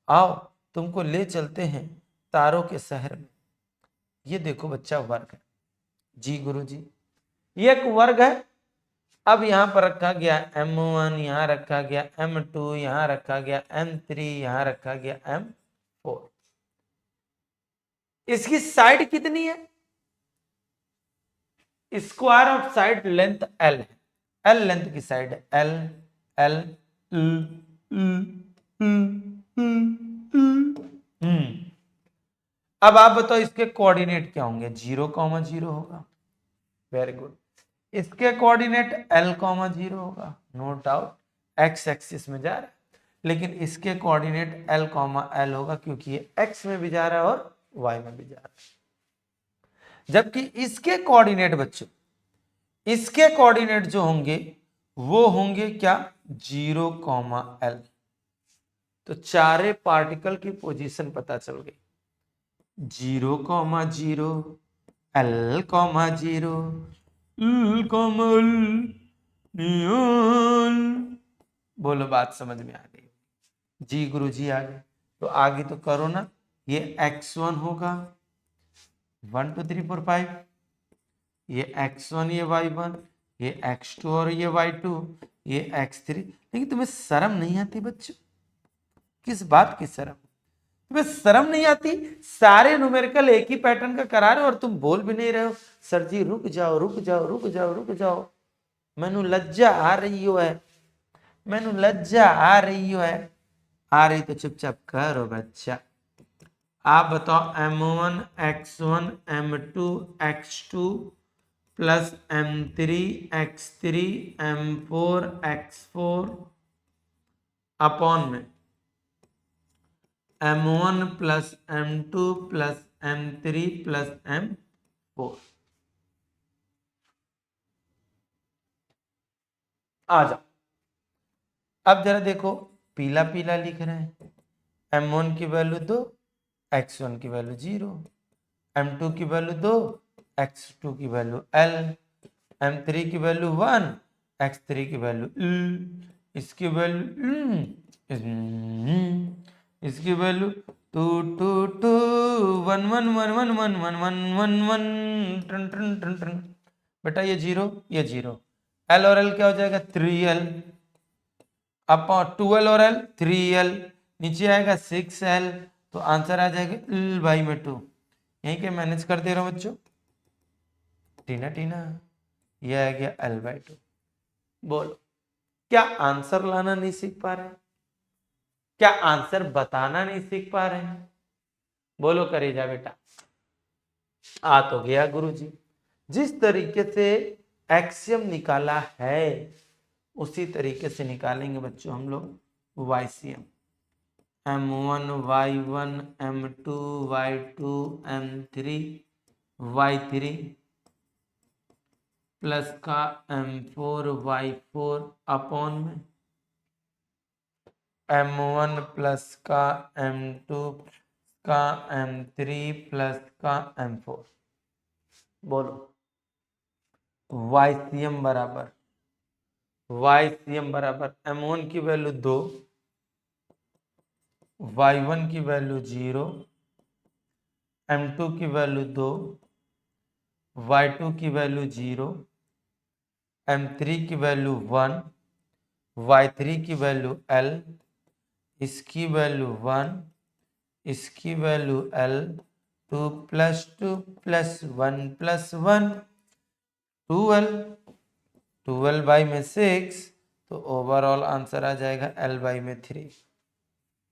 आओ तुमको ले चलते हैं तारों के शहर में। ये देखो बच्चा वर्ग है। जी गुरुजी, ये एक वर्ग है। अब यहां पर रखा गया m1, यहां रखा गया m2, यहां रखा गया m3, यहां रखा गया m4। इसकी साइड कितनी है? Square of side length L है, L लेंथ की साइड है, L L अब आप बताओ इसके कोऑर्डिनेट क्या होंगे? 0,0 होगा। Very good. इसके कोऑर्डिनेट L,0 होगा, नो डाउट एक्स एक्सिस में जा रहा है, लेकिन इसके कोऑर्डिनेट L,L होगा क्योंकि ये x में भी जा रहा है और y में भी जा रहा है। जबकि इसके कोऑर्डिनेट बच्चों, इसके कोऑर्डिनेट जो होंगे वो होंगे क्या? 0,L। तो चारे पार्टिकल की पोजीशन पता चल गई। 0,0 L,0 L,L नियॉन। बोलो बात समझ में आ गई? जी गुरु जी आ गए। तो आगे तो करो ना। ये x1 होगा 1 2 3 4 5, ये x1 ये y1, ये x2 और ये y2, ये x3। लेकिन तुम्हें शर्म नहीं आती बच्चों? किस बात की शर्म? तुम्हें शर्म नहीं आती? सारे न्यूमेरिकल एक ही पैटर्न का करा रहे हो और तुम बोल भी नहीं रहे हो। सर जी रुक जाओ रुक जाओ रुक जाओ रुक जाओ, मैनू लज्जा आ रही हो है, मैनू लज्जा आ रही है। आ रही तो चुपचाप करो बच्चा। आप बताओ m1 x1 m2 x2 plus m3 x3 m4 x4 upon में m1 plus m2 plus m3 plus m4। आ जाओ। अब जरा देखो, पीला पीला लिख रहे हैं। m1 की वैल्यू 2, x1 की वैल्यू 0, m2 की वैल्यू 2, x2 की वैल्यू l, m3 की वैल्यू 1, x3 की वैल्यू इसकी वैल्यू इसकी value 2 2 2 1 1 1 1 1 1 1 1 1 ton ton ton ton. बेटा ये 0 ये 0, l और l क्या हो जाएगा 3l अपॉन 2l और l 3l, नीचे आएगा 6l, तो आंसर आ जाएगा l बाई में 2। यहीं के मैनेज कर दे रहा हूं बच्चों। टीना टीना ये आ गया l बाई 2। बोलो क्या आंसर लाना नहीं सीख पा रहे हैं? क्या आंसर बताना नहीं सीख पा रहे हैं? बोलो करेजा बेटा। आ तो गया गुरुजी। जिस तरीके से एक्सियम निकाला है उसी तरीके से निकालेंगे बच्चों हम लोग YCM. m1 y1 m2 y2 m3 y3 plus का m4 y4 अपॉन में m1 प्लस का m2 का m3 प्लस का m4। बोलो YCM बराबर m1 की वैल्यू 2, y1 की वैल्यू 0, m2 की वैल्यू 2, y2 की वैल्यू 0, m3 की वैल्यू 1, y3 की वैल्यू l, इसकी वैल्यू 1, इसकी value l, 2 plus 2 plus 1 plus 1 12, 12 by में 6, तो ओवरऑल आंसर आ जाएगा l बाई में 3।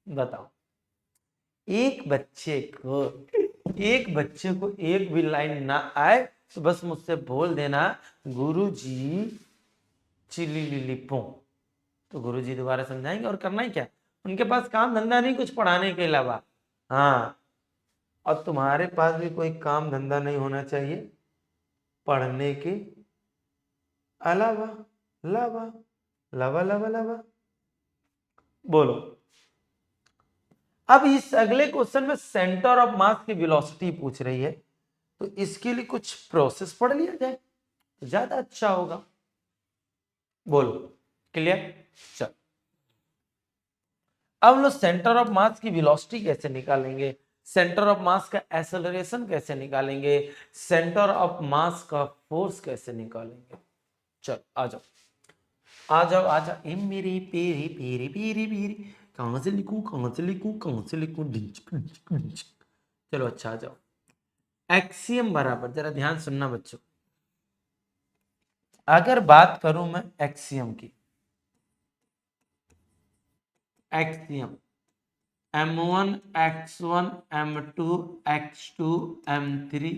बताओ एक बच्चे को एक भी लाइन ना आए तो बस मुझसे बोल देना गुरुजी चिली लिली पो, तो गुरुजी दोबारा समझाएंगे। और करना ही क्या, उनके पास काम धंधा नहीं कुछ पढ़ाने के अलावा। हाँ, और तुम्हारे पास भी कोई काम धंधा नहीं होना चाहिए पढ़ने के अलावा। लावा लावा लावा लावा। बोलो अब इस अगले क्वेश्चन में सेंटर ऑफ मास की वेलोसिटी पूछ रही है, तो इसके लिए कुछ प्रोसेस पढ़ लिया जाए तो ज्यादा अच्छा होगा। बोलो क्लियर? चल अब हम लोग सेंटर ऑफ मास की वेलोसिटी कैसे निकालेंगे, सेंटर ऑफ मास का एक्सेलरेशन कैसे निकालेंगे, सेंटर ऑफ मास का फोर्स कैसे निकालेंगे। चल आ जाओ आ जाओ आ जाओ। ए मेरे पेरे पेरे पेरे पेरे, कहां से लिखूं कहां से लिखूं कहां से लिखूं। चलो अच्छा आ जाओ। एक्सियम बराबर, जरा ध्यान सुनना बच्चों, अगर बात करूं मैं एक्सियम की, axiom m1 x1 m2 x2 m3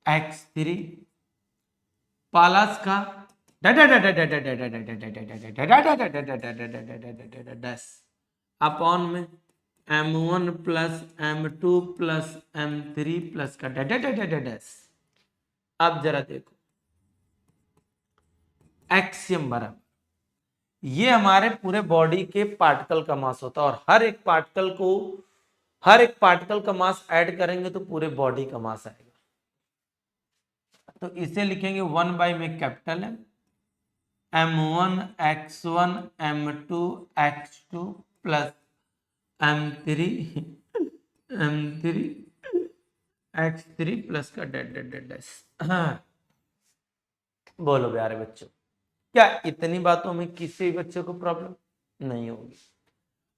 x3 पालस का अपॉन में m1 plus m2 plus m3 plus का डैश। अब जरा देखो एक्सियम बराबर ये हमारे पूरे बॉडी के पार्टिकल का मास होता है और हर एक पार्टिकल का मास ऐड करेंगे तो पूरे बॉडी का मास आएगा। तो इसे लिखेंगे 1 में capital M1 x1 M2 x2 plus M3 x3 plus का डैश। हाँ, बोलो प्यारे बच्चों, क्या इतनी बातों में किसी बच्चे को प्रॉब्लम नहीं होगी?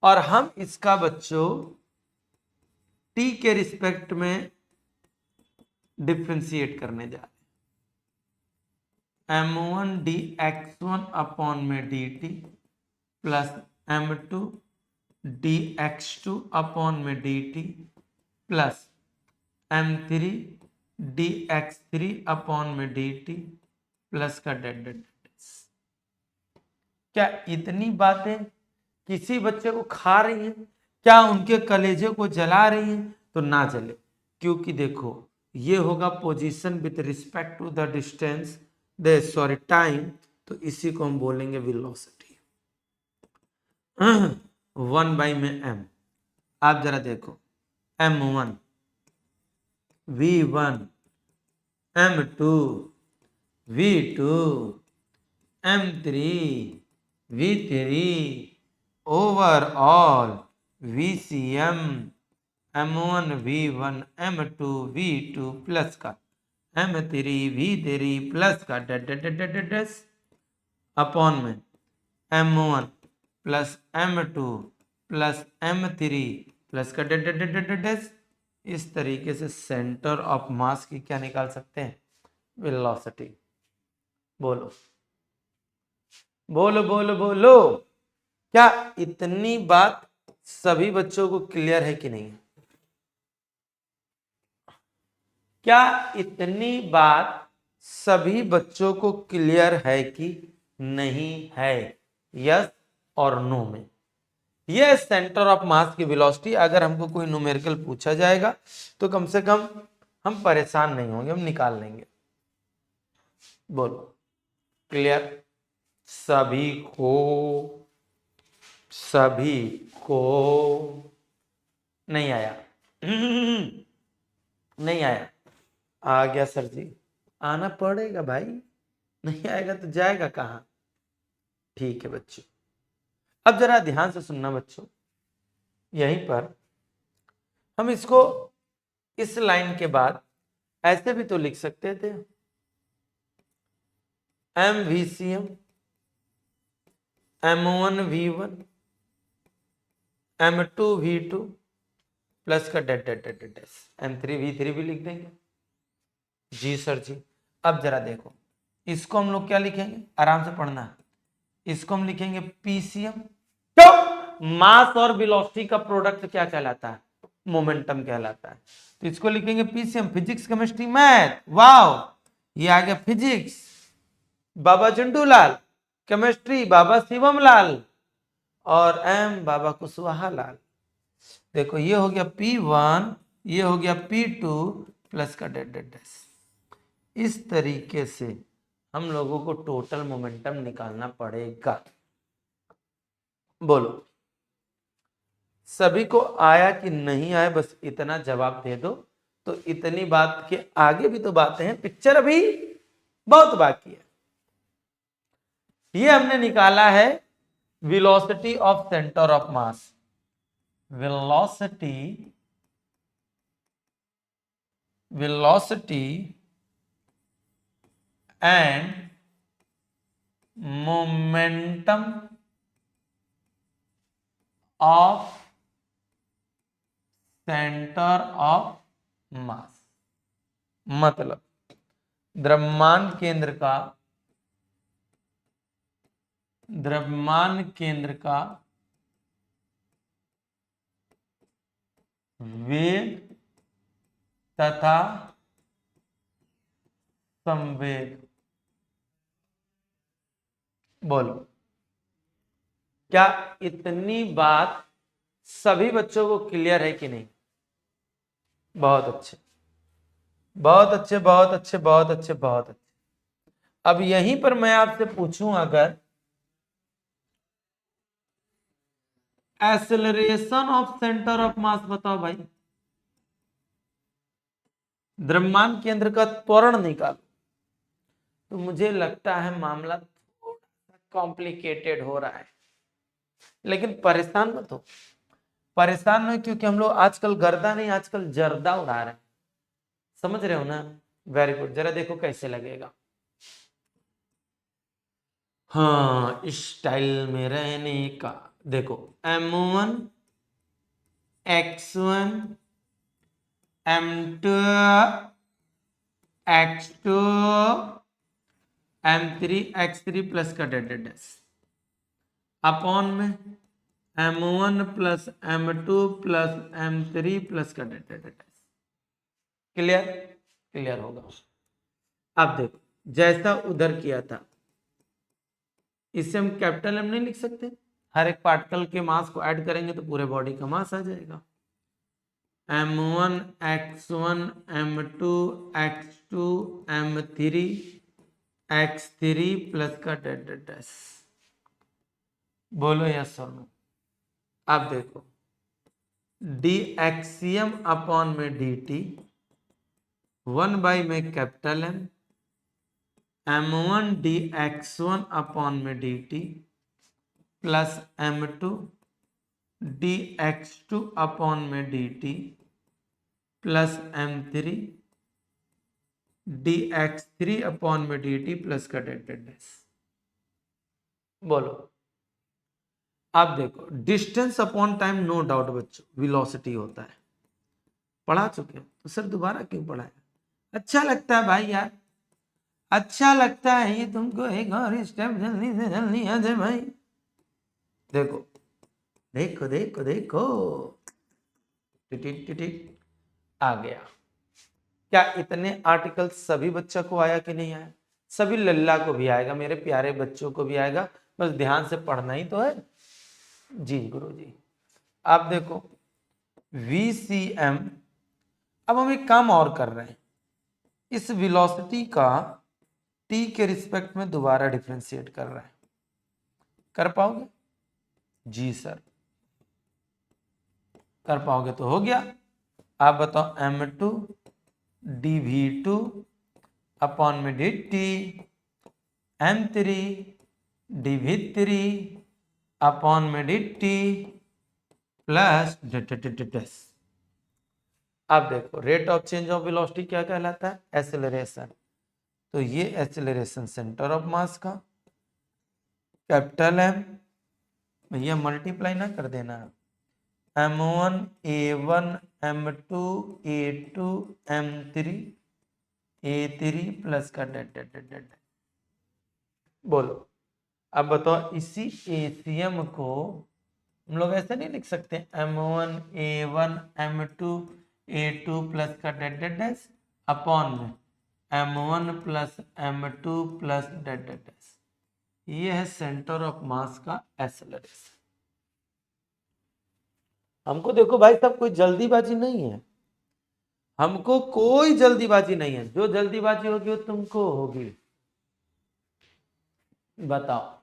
और हम इसका बच्चों t के रिस्पेक्ट में डिफ्रेंशिएट करने जा रहे हैं। M1 dx1 अपॉन में dt plus M2 dx2 upon में dt plus M3 dx3 upon में dt प्लस का डैश। क्या इतनी बातें किसी बच्चे को खा रही हैं? क्या उनके कलेजे को जला रही हैं? तो ना जले, क्योंकि देखो ये होगा position with respect to the distance time, तो इसी को हम बोलेंगे वेलोसिटी। 1 में m, आप जरा देखो m1 v1 m2 v2 m3 v3 overall VCM M1 V1 M2 V2 plus का M3 V3 प्लस का डैश अपॉन में M1 plus M2 plus M3 plus का डैश। इस तरीके से सेंटर ऑफ मास की क्या निकाल सकते हैं? वेलोसिटी। बोलो बोलो बोलो बोलो, क्या इतनी बात सभी बच्चों को क्लियर है कि नहीं? क्या इतनी बात सभी बच्चों को क्लियर है कि नहीं है? यस और नो में ये सेंटर ऑफ मास की वेलोसिटी। अगर हमको कोई न्यूमेरिकल पूछा जाएगा तो कम से कम हम परेशान नहीं होंगे, हम निकाल लेंगे। बोलो क्लियर सभी को नहीं आया? नहीं आया? आ गया सर जी, आना पड़ेगा भाई, नहीं आएगा तो जाएगा कहाँ? ठीक है बच्चों, अब जरा ध्यान से सुनना बच्चों, यहीं पर हम इसको इस लाइन के बाद ऐसे भी तो लिख सकते थे, MVCM M1 V1 M2 V2 plus का डैश M3 V3 भी लिख देंगे। जी सर जी। अब जरा देखो, इसको हम लोग क्या लिखेंगे? आराम से पढ़ना है। इसको हम लिखेंगे PCM। तो मास और वेलोसिटी का प्रोडक्ट क्या कहलाता है? मोमेंटम कहलाता है। तो इसको लिखेंगे PCM, physics chemistry math. Wow, ये आ गया फिजिक्स बाबा झंडू लाल, केमिस्ट्री बाबा शिवम लाल, और एम बाबा कुशवाहा लाल। देखो ये हो गया P1, ये हो गया P2 प्लस का डैश। इस तरीके से हम लोगों को टोटल मोमेंटम निकालना पड़ेगा। बोलो सभी को आया कि नहीं आया? बस इतना जवाब दे दो। तो इतनी बात के आगे भी तो बातें हैं, पिक्चर अभी बहुत बाकी है। ये हमने निकाला है velocity of centre of mass. Velocity and momentum of centre of mass, मतलब द्रव्यमान केंद्र का वेग तथा संवेग। बोलो क्या इतनी बात सभी बच्चों को क्लियर है कि नहीं? बहुत अच्छे बहुत अच्छे बहुत अच्छे बहुत अच्छे बहुत अच्छे। अब यहीं पर मैं आपसे पूछूं, अगर acceleration of centre of mass बताओ भाई, द्रव्यमान केंद्र का त्वरण निकालो। तो मुझे लगता है मामला थोड़ा सा कॉम्प्लिकेटेड हो रहा है, लेकिन परेशान मत हो, परेशान नहीं, क्योंकि हम लोग आजकल गर्दा नहीं, आजकल जर्दा उड़ा रहे हैं, समझ रहे हो ना। वेरी गुड, जरा देखो कैसे लगेगा। हाँ, इस स्टाइल में रहने का। देखो M1 X1 M2 X2 M3 X3 plus का डेडेड अपॉन में M1 plus M2 plus M3 plus का डेडेड। क्लियर, क्लियर होगा। अब देखो जैसा उधर किया था, इससे हम कैपिटल M नहीं लिख सकते, हर एक पार्टिकल के मास को ऐड करेंगे तो पूरे बॉडी का मास आ जाएगा। M1 X1 M2 X2 M3 X3 plus का डेडेड। बोलो यस और नो। अब देखो dxcm अपॉन में dt 1 में कैपिटल M1 dx1 अपॉन में dt plus M2 dx2 upon में dt plus M3 dx3 upon में dt प्लस का डेडेड। बोलो अब देखो distance upon time, no doubt बच्चों वेलोसिटी होता है, पढ़ा चुके हो तो सर दोबारा क्यों पढ़ाया। अच्छा लगता है भाई यार, अच्छा लगता है ये तुमको, एक और स्टेप जल्दी से जल्दी आ जाए भाई। देखो देखो देखो देखो, टिटिट टिटिट आ गया। क्या इतने आर्टिकल सभी बच्चों को आया कि नहीं आया? सभी लल्ला को भी आएगा, मेरे प्यारे बच्चों को भी आएगा, बस ध्यान से पढ़ना ही तो है। जी गुरु जी। आप देखो VCM, अब हम एक काम और कर रहे हैं, इस वेलोसिटी का t के रिस्पेक्ट में दोबारा डिफरेंशिएट कर रहे हैं, कर पाओगे? जी सर, कर पाओगे तो हो गया। आप बताओ M2 dV2 अपॉन में dt M3 dV3 अपॉन में dt प्लस डेस। अब देखो rate of change of velocity क्या कहलाता है? एक्सेलरेशन। तो ये एक्सेलरेशन सेंटर ऑफ मास का, कैपिटल M, भैया मल्टीप्लाई ना कर देना, M1 A1 M2 A2 M3 A3 plus का डेड। बोलो अब बताओ, इसी ACM को हम लोग ऐसे नहीं लिख सकते, M1 A1 M2 A2 plus का डेड अपॉन में M1 plus M2 plus dead. ये है सेंटर ऑफ मास का एक्सेलरेशन। हमको देखो भाई साहब कोई जल्दीबाजी नहीं है, हमको कोई जल्दीबाजी नहीं है, जो जल्दीबाजी होगी वो तुमको होगी। बताओ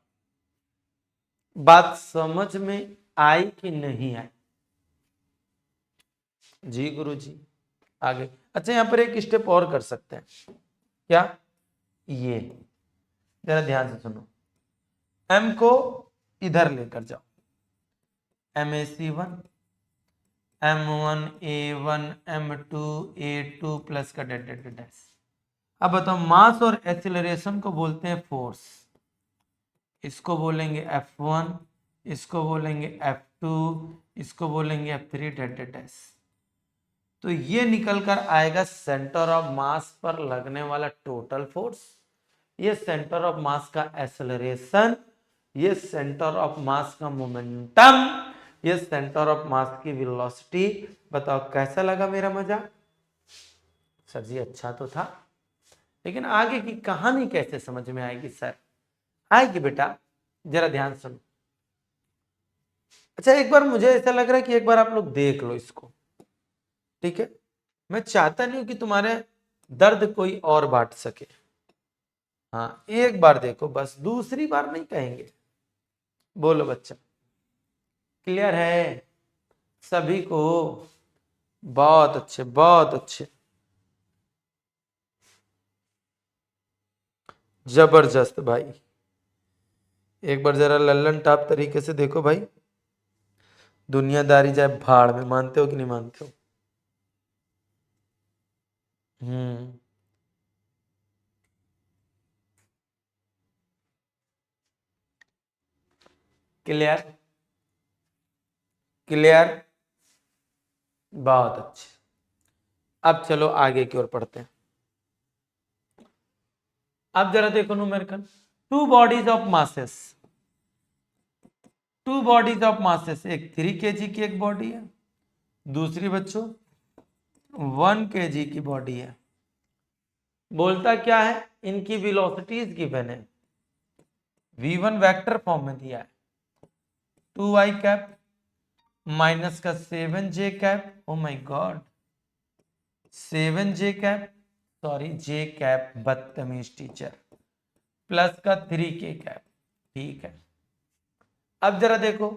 बात समझ में आई कि नहीं आई? जी गुरु जी आगे। अच्छा यहां पर एक स्टेप और कर सकते हैं, क्या? ये जरा ध्यान से सुनो, M को इधर लेकर जाओ, MAC1 M1 A1 M2 A2 plus का डेड। अब बताओ मास और एक्सीलरेशन को बोलते हैं फोर्स, इसको बोलेंगे F1, इसको बोलेंगे F2, इसको बोलेंगे F3 डेड। तो ये निकल कर आएगा सेंटर ऑफ मास पर लगने वाला टोटल फोर्स, ये सेंटर ऑफ मास का एक्सेलरेशन, ये सेंटर ऑफ मास का मोमेंटम, ये सेंटर ऑफ मास की वेलोसिटी। बताओ कैसा लगा मेरा मजा? सर जी अच्छा तो था, लेकिन आगे की कहानी कैसे समझ में आएगी सर? आएगी बेटा, जरा ध्यान सुनो। अच्छा एक बार मुझे ऐसा लग रहा है कि एक बार आप लोग देख लो इसको, ठीक है? मैं चाहता नहीं हूं कि तुम्हारे दर्द कोई और बांट सके। हाँ एक बार देखो बस, दूसरी बार नहीं कहेंगे। बोलो बच्चा, क्लियर है सभी को? बहुत अच्छे, बहुत अच्छे, जबरदस्त भाई। एक बार जरा लल्लन टॉप तरीके से देखो भाई, दुनियादारी जाए भाड़ में, मानते हो कि नहीं मानते हो? क्लियर, क्लियर, बहुत अच्छे। अब चलो आगे की ओर पढ़ते हैं। अब जरा देखो numerical, to bodies of masses, to bodies of masses, एक 3 kg की एक बॉडी है, दूसरी बच्चों 1 kg की बॉडी है। बोलता क्या है, इनकी वेलोसिटीज गिवन है, v1 वेक्टर फॉर्म में दिया है, 2i कैप माइनस का 7j cap, oh my God 7j cap, sorry j cap, बदतमीज टीचर, प्लस का 3k कैप। ठीक है, अब जरा देखो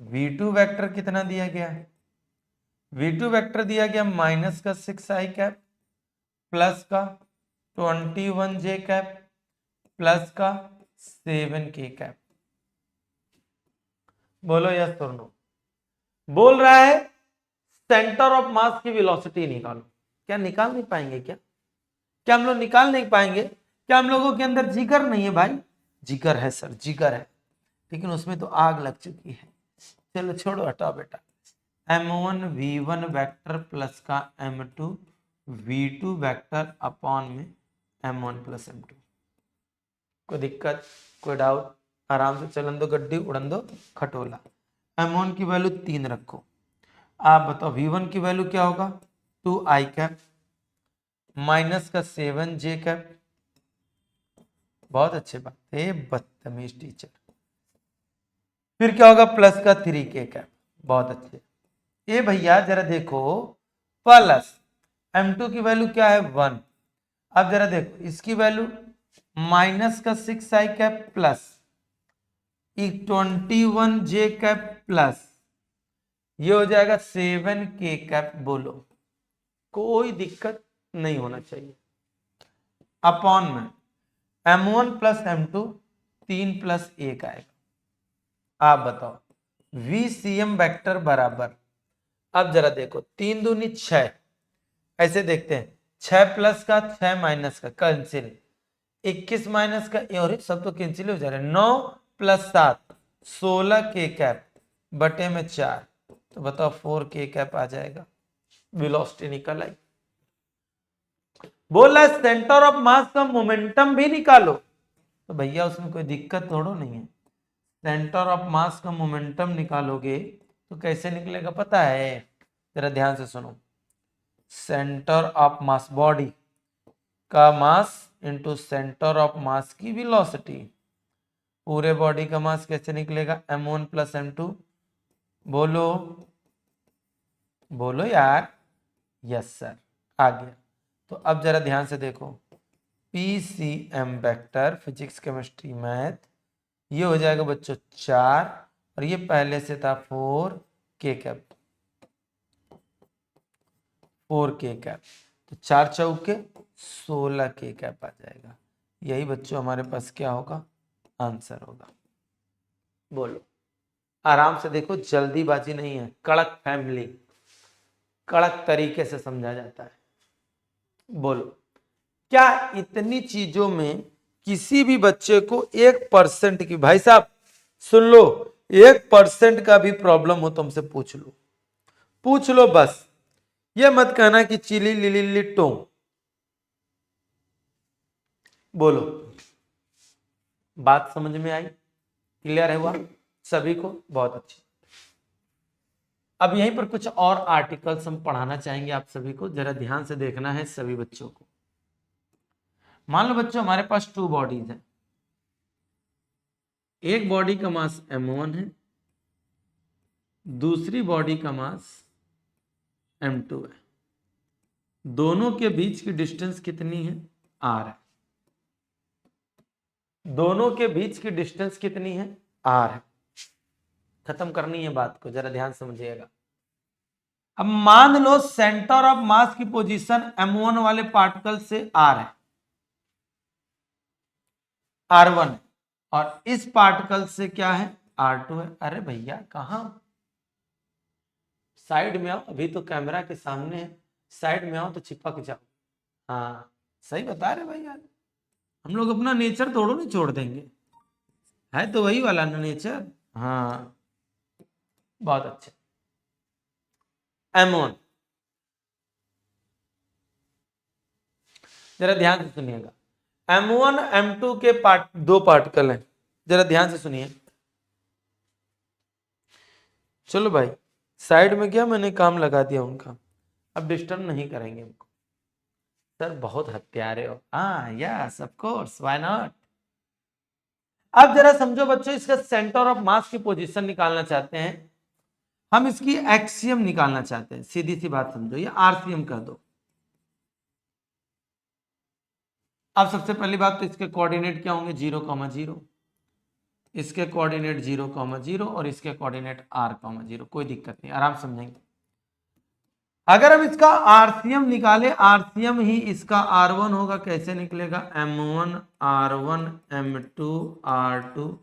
v2 वेक्टर कितना दिया गया है, v2 वेक्टर दिया गया माइनस का 6i कैप, प्लस का 21j कैप, प्लस का 7k कैप। बोलो यस और नो। बोल रहा है सेंटर ऑफ मास की वेलोसिटी निकालो। क्या निकाल नहीं पाएंगे क्या? क्या हम लोग निकाल नहीं पाएंगे? क्या हम लोगों के अंदर जिगर नहीं है भाई? जिगर है सर, जिगर है, लेकिन उसमें तो आग लग चुकी है। चलो छोड़ो, हटाओ बेटा। m1 v1 वेक्टर प्लस का m2 v2 वेक्टर अपॉन में m1 प्लस m2। कोई दिक्कत, कोई डाउट? आराम से चलन दो गड्डी, उड़न दो खटोला। m1 की वैल्यू 3 रखो। आप बताओ v1 की वैल्यू क्या होगा, 2i कैप माइनस का 7j कैप। बहुत अच्छे बात है, बदतमीज टीचर। फिर क्या होगा, प्लस का 3k कैप। बहुत अच्छे। ये भैया जरा देखो, प्लस m2 की वैल्यू क्या है 1। अब जरा देखो इसकी वैल्यू माइनस का 6i cap plus 21j cap plus ये हो जाएगा 7k कैप। बोलो कोई दिक्कत नहीं होना चाहिए। अपॉन में m1 प्लस m2 3 प्लस 1 आएगा। आप बताओ VCM वेक्टर बराबर, अब जरा देखो 3 दूनी 6, ऐसे देखते हैं 6 प्लस का 6 माइनस का कैंसिल, 21 माइनस का और सब तो कैंसिल हो जा रहे हैं। 9 प्लस 7 16k कैप बटे में 4, तो बताओ 4k कैप आ जाएगा। वेलोसिटी निकल आई। बोला सेंटर ऑफ मास का मोमेंटम भी निकालो, तो भैया उसमें कोई दिक्कत थोड़ो नहीं है। सेंटर ऑफ मास का मोमेंटम निकालोगे तो कैसे निकलेगा पता है? जरा ध्यान से सुनो। सेंटर ऑफ मास, बॉडी का mass into centre of mass की वेलोसिटी। पूरे बॉडी का मास कैसे निकलेगा, m1 प्लस m2। बोलो बोलो यार, यस सर, आ गया। तो अब जरा ध्यान से देखो, PCM vector physics chemistry math, ये हो जाएगा बच्चों 4 और ये पहले से था 4k कैप, 4k कैप, तो 4 चौके 16k कैप आ जाएगा। यही बच्चों हमारे पास क्या होगा, आंसर होगा। बोलो आराम से देखो, जल्दीबाजी नहीं है, कड़क फैमिली, कड़क तरीके से समझा जाता है। बोलो क्या इतनी चीजों में किसी भी बच्चे को 1% की, भाई साहब सुन लो, 1% का भी प्रॉब्लम हो तुमसे पूछ लो, पूछ लो बस, ये मत कहना कि चिली लिली लिट्टो। बोलो बात समझ में आई? क्लियर है हुआ सभी को? बहुत अच्छी। अब यहीं पर कुछ और आर्टिकल्स हम पढ़ाना चाहेंगे आप सभी को, जरा ध्यान से देखना है सभी बच्चों को। मान लो बच्चों हमारे पास 2 बॉडीज हैं, एक बॉडी का मास m1 है, दूसरी बॉडी का मास m2 है। दोनों के बीच की डिस्टेंस कितनी है, r है। दोनों के बीच की डिस्टेंस कितनी है, r है। खत्म करनी है बात को, जरा ध्यान समझिएगा। अब मान लो सेंटर ऑफ मास की पोजीशन m1 वाले पार्टिकल से r है, r1 है, और इस पार्टिकल से क्या है, r2 है। अरे भैया कहाँ, साइड में आओ, अभी तो कैमरा के सामने है, साइड में आओ तो चिपक जाओ। हाँ सही बता रहे भाई यार, हम लोग अपना नेचर थोड़ो नहीं छोड़ देंगे, है तो वही वाला ना नेचर। हाँ बहुत अच्छा। m1, जरा ध्यान से सुनिएगा, m1 m2 के दो पार्टिकल हैं, जरा ध्यान से सुनिए। चलो भाई साइड में गया, मैंने काम लगा दिया उनका, अब डिस्टर्ब नहीं करेंगे उनको। सर बहुत हत्यारे हो, हाँ yes of course why not. अब जरा समझो बच्चों, इसका सेंटर ऑफ मास की पोजीशन निकालना चाहते हैं हम, इसकी एक्सियम निकालना चाहते हैं, सीधी सी बात समझो, ये आरसीएम कर दो। अब सबसे पहली बात तो इसके कोऑर्डिनेट क्या होंगे, 0,0, इसके कोऑर्डिनेट 0,0 और इसके कोऑर्डिनेट r,0, कोई दिक्कत नहीं, आराम समझेंगे। अगर हम इसका आरसीएम निकाले, आरसीएम ही इसका r1 होगा, कैसे निकलेगा, m1 r1 m2 r2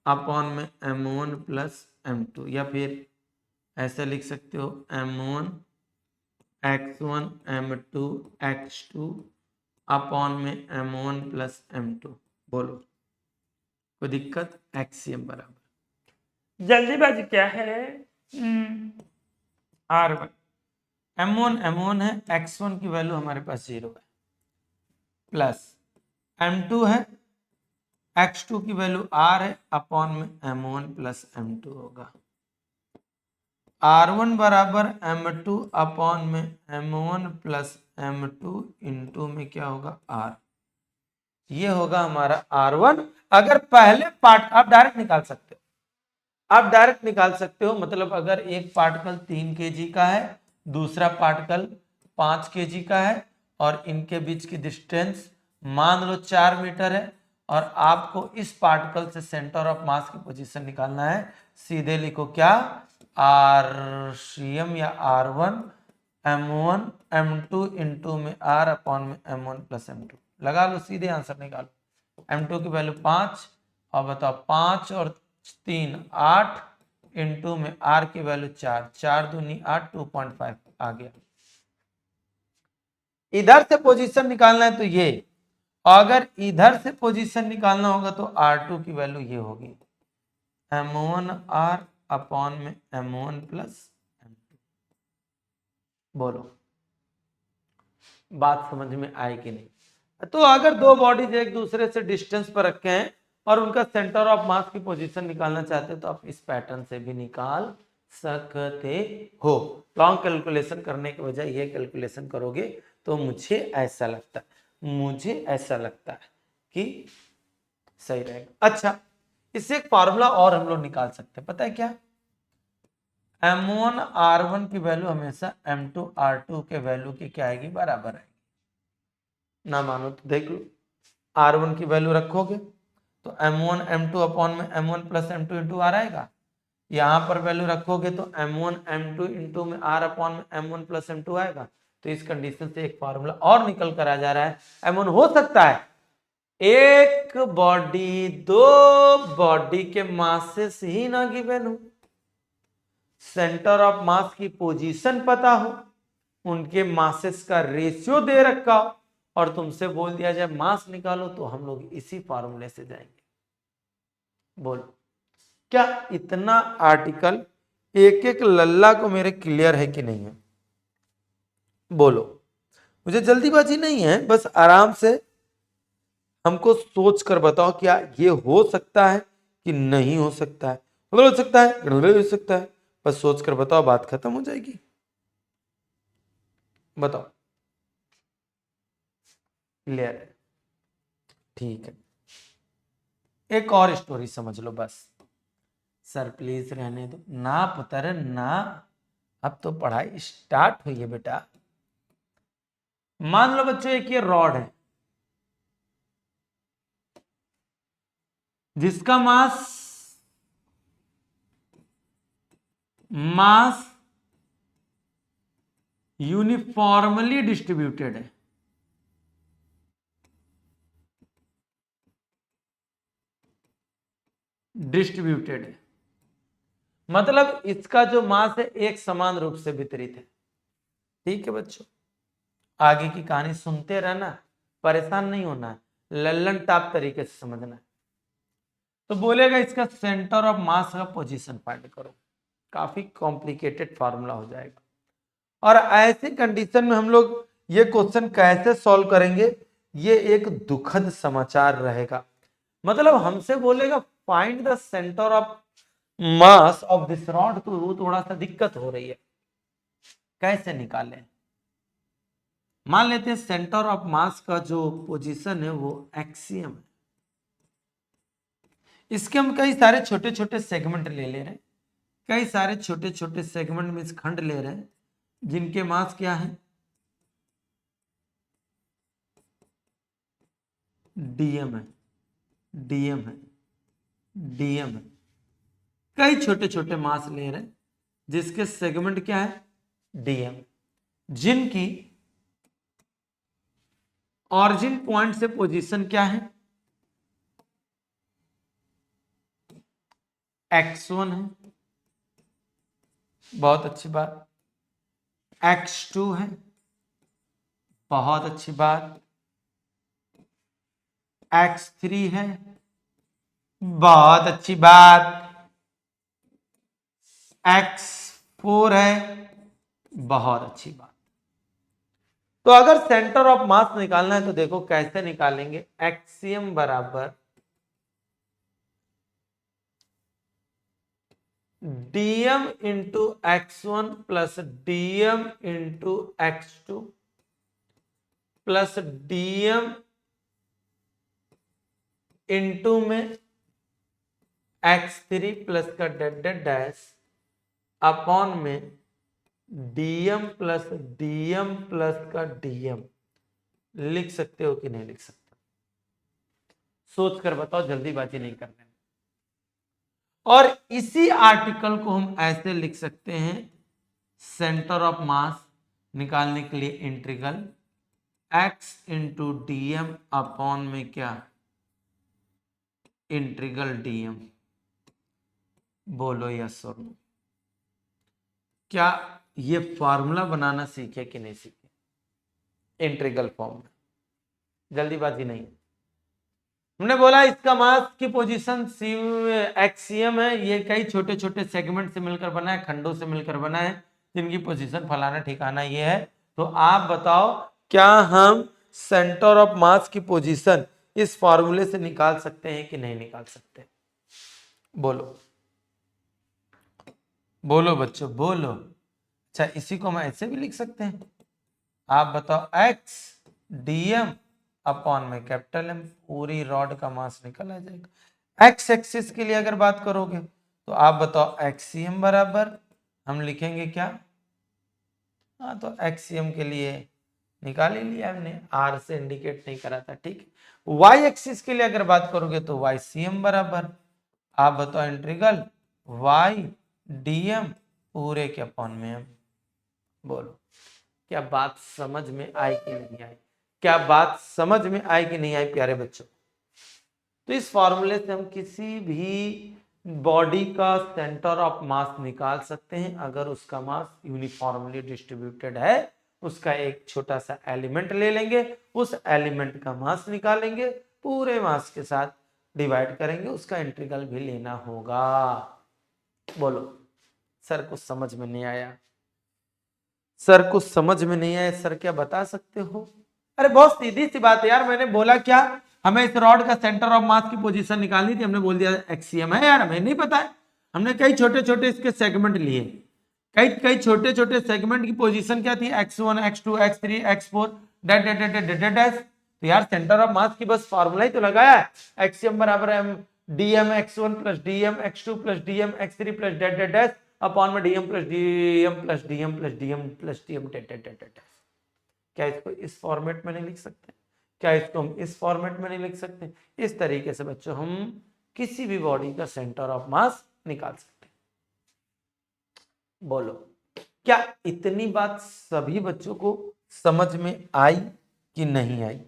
upon में m1 प्लस m2, या फिर ऐसे लिख सकते हो m1 x1 m2 x2 upon में m1 प्लस m2। बोलो कोई दिक्कत, एक्सियम बराबर, जल्दीबाजी क्या है, r1 m1 है, x1 की वैल्यू हमारे पास 0 है, प्लस m2 है, x2 की वैल्यू r है, अपॉन में m1 प्लस m2 होगा। r1 बराबर m2 अपॉन में m1 प्लस m2 इंटू में क्या होगा r, ये होगा हमारा r1। अगर पहले पार्ट आप डायरेक्ट निकाल सकते हो, आप डायरेक्ट निकाल सकते हो, मतलब अगर एक पार्टिकल 3 kg का है, दूसरा पार्टिकल 5 kg का है, और इनके बीच की डिस्टेंस मान लो 4 मीटर है, और आपको इस पार्टिकल से सेंटर ऑफ मास की पोजीशन निकालना है, सीधे लिखो क्या, आरसीएम या r1 m1 m2 इंटू में r अपॉन में m1 प्लस m2, लगा लो, सीधे आंसर निकालो। m2 की वैल्यू 5, और बताओ 5 और 3 8 इंटू में r की वैल्यू 4, 4 दूनी 8, 2.5 आ गया। इधर से पोजीशन निकालना है तो ये, अगर इधर से पोजीशन निकालना होगा तो r2 की वैल्यू ये होगी m1 r अपॉन में m1 प्लस m2। बोलो बात समझ में आई कि नहीं। तो अगर दो बॉडीज एक दूसरे से डिस्टेंस पर रखे हैं और उनका सेंटर ऑफ मास की पोजीशन निकालना चाहते हैं, तो आप इस पैटर्न से भी निकाल सकते हो। लॉन्ग कैलकुलेशन करने के बजाय ये कैलकुलेशन करोगे तो मुझे ऐसा लगता है कि सही रहेगा। अच्छा, इससे एक फॉर्मूला और हम लोग निकाल सकते हैं, पता है क्या, m1 r1 की वैल्यू हमेशा m2 r2 के वैल्यू की क्या आएगी, बराबर आएगी। ना मानो तो देख लो, r1 की वैल्यू रखोगे तो m1 m2 अपॉन में m1 plus m2 into r आएगा, यहां पर वैल्यू रखोगे तो m1 m2 इंटू में r अपॉन में m1 प्लस m2 आएगा। तो इस कंडीशन से एक फॉर्मूला और निकल कर आ जा रहा है, m1 हो सकता है एक बॉडी दो बॉडी के मासेस ही ना गिवन हो, सेंटर ऑफ मास की पोजीशन पता हो, उनके मासेस का रेशियो दे रखा हो, और तुमसे बोल दिया जाए मास निकालो, तो हम लोग इसी फॉर्मूले से जाएंगे। बोलो क्या इतना आर्टिकल एक एक लल्ला को मेरे क्लियर है कि नहीं है, बोलो। मुझे जल्दीबाजी नहीं है, बस आराम से हमको सोच कर बताओ, क्या ये हो सकता है कि नहीं हो सकता है, हो सकता है हो सकता है, बस सोच कर बताओ, बात खत्म हो जाएगी। बताओ क्लियर है, ठीक है। एक और स्टोरी समझ लो बस। सर प्लीज रहने दो ना पुत्र ना, अब तो पढ़ाई स्टार्ट हुई है बेटा। मान लो बच्चों एक ये रॉड है जिसका मास मास यूनिफॉर्मली डिस्ट्रीब्यूटेड है, डिस्ट्रीब्यूटेड है मतलब इसका जो मास है एक समान रूप से वितरित है। ठीक है बच्चों, आगे की कहानी सुनते रहना, परेशान नहीं होना है, लल्लन टाप तरीके से समझना है। तो बोलेगा इसका सेंटर ऑफ मास का पोजीशन फाइंड करो, काफी कॉम्प्लिकेटेड फार्मूला हो जाएगा। और ऐसी कंडीशन में हम लोग ये क्वेश्चन कैसे सॉल्व करेंगे, ये एक दुखद समाचार रहेगा। मतलब हमसे बोलेगा find the centre of mass of this rod, तो वो थोड़ा सा दिक्कत हो रही है, कैसे निकालें। मान लेते हैं सेंटर ऑफ मास का जो पोजीशन है वो एक्सियम है, इसके हम कई सारे छोटे छोटे सेगमेंट ले रहे हैं, कई सारे छोटे छोटे सेगमेंट में इस खंड ले रहे हैं जिनके मास क्या है, डीएम है, डीएम है, डीएम है। कई छोटे छोटे मास ले रहे हैं जिसके सेगमेंट क्या है, डीएम, जिनकी ऑरिजिन पॉइंट से पोजीशन क्या है, x1 है, बहुत अच्छी बात, x2 है, बहुत अच्छी बात, x3 है, बहुत अच्छी बात, x4 है, बहुत अच्छी बात। तो अगर सेंटर ऑफ मास निकालना है तो देखो कैसे निकालेंगे, एक्सियम बराबर dm into x1 plus dm into x2 plus dm into में x3 प्लस का डैश अपॉन में dm प्लस का dm। लिख सकते हो कि नहीं लिख सकते, सोच कर बताओ, जल्दीबाजी नहीं करने। और इसी आर्टिकल को हम ऐसे लिख सकते हैं, सेंटर ऑफ मास निकालने के लिए integral x into D M upon में क्या, इंटीग्रल dm। बोलो यस और नो, क्या ये फॉर्मूला बनाना सीखे कि नहीं सीखे इंटीग्रल फॉर्म में, जल्दीबाजी नहीं। हमने बोला इसका मास की पोजीशन एक्सियम है, ये कई छोटे छोटे सेगमेंट से मिलकर बना है, खंडों से मिलकर बना है, जिनकी पोजीशन फलाना ठिकाना ये है। तो आप बताओ क्या हम सेंटर ऑफ मास की पोजीशन इस फॉर्मूले से निकाल सकते हैं कि नहीं निकाल सकते, बोलो बोलो बच्चों बोलो। अच्छा इसी को हम ऐसे भी लिख सकते हैं, आप बताओ x dm अपॉन में कैपिटल M, पूरी रॉड का मास निकल आ जाएगा। x एक्सिस के लिए अगर बात करोगे तो आप बताओ एक्सियम बराबर हम लिखेंगे क्या, हाँ तो एक्सियम के लिए निकाल ही लिया हमने, r से इंडिकेट नहीं करा था, ठीक। y एक्सिस के लिए अगर बात करोगे तो y cm बराबर आप बताओ इंटीग्रल y dm पूरे के अपॉन में m। बोलो क्या बात समझ में आई कि नहीं आई, क्या बात समझ में आई कि नहीं आई प्यारे बच्चों। तो इस फॉर्मूले से हम किसी भी बॉडी का सेंटर ऑफ मास निकाल सकते हैं अगर उसका मास यूनिफॉर्मली डिस्ट्रीब्यूटेड है। उसका एक छोटा सा एलिमेंट ले लेंगे, उस एलिमेंट का मास निकालेंगे, पूरे मास के साथ डिवाइड करेंगे, उसका इंटीग्रल भी लेना होगा। बोलो सर कुछ समझ में नहीं आया, सर कुछ समझ में नहीं आया, सर क्या बता सकते हो। अरे बहुत सीधी सी बात है यार, मैंने बोला क्या, हमें इस रॉड का सेंटर ऑफ मास की पोजीशन निकालनी थी, हमने बोल दिया एक्सियम है यार, हमें नहीं पता है। हमने कई छोटे छोटे इसके सेगमेंट लिए, कई कई छोटे छोटे सेगमेंट की पोजीशन क्या थी, x1 x2 x3 x4 dash. तो यार सेंटर ऑफ मास की बस फॉर्मूला ही तो लगाया है, एक्सियम बराबर है dm x1 plus dm x2 plus dm x3 plus dash upon में dm plus dm plus dm plus dm plus dm dash. क्या इसको इस फॉर्मेट में नहीं लिख सकते, क्या इसको हम इस फॉर्मेट में नहीं लिख सकते। इस तरीके से बच्चों हम किसी भी बॉडी का सेंटर ऑफ मास निकाल सकते हैं। बोलो, क्या इतनी बात सभी बच्चों को समझ में आई कि नहीं आई?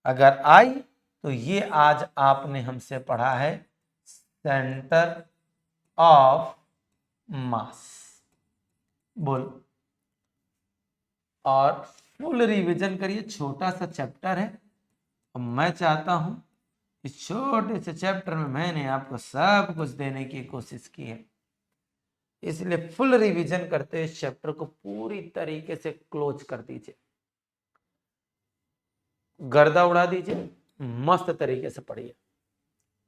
अगर आई तो ये आज आपने हमसे पढ़ा है सेंटर ऑफ मास। बोलो, और फुल रिवीजन करिए, छोटा सा चैप्टर है और मैं चाहता हूं इस छोटे से चैप्टर में मैंने आपको सब कुछ देने की कोशिश की है, इसलिए फुल रिवीजन करते इस चैप्टर को पूरी तरीके से क्लोज कर दीजिए, गर्दा उड़ा दीजिए, मस्त तरीके से पढ़िए।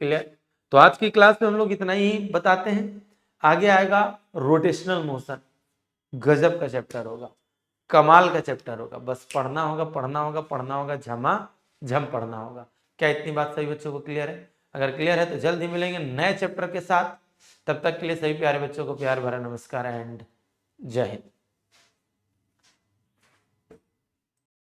क्लियर? तो आज की क्लास में हम लोग इतना ही बताते हैं। आगे आएगा रोटेशनल मोशन, गजब का चैप्टर होगा, कमाल का चैप्टर होगा। बस पढ़ना होगा, पढ़ना होगा, पढ़ना होगा, झम पढ़ना होगा। क्या इतनी बात सभी बच्चों को क्लियर है? अगर क्लियर है तो जल्द ही मिलेंगे नए चैप्टर के साथ। तब तक के लिए सभी प्यारे बच्चों को प्यार भरा नमस्कार एंड जय हिंद।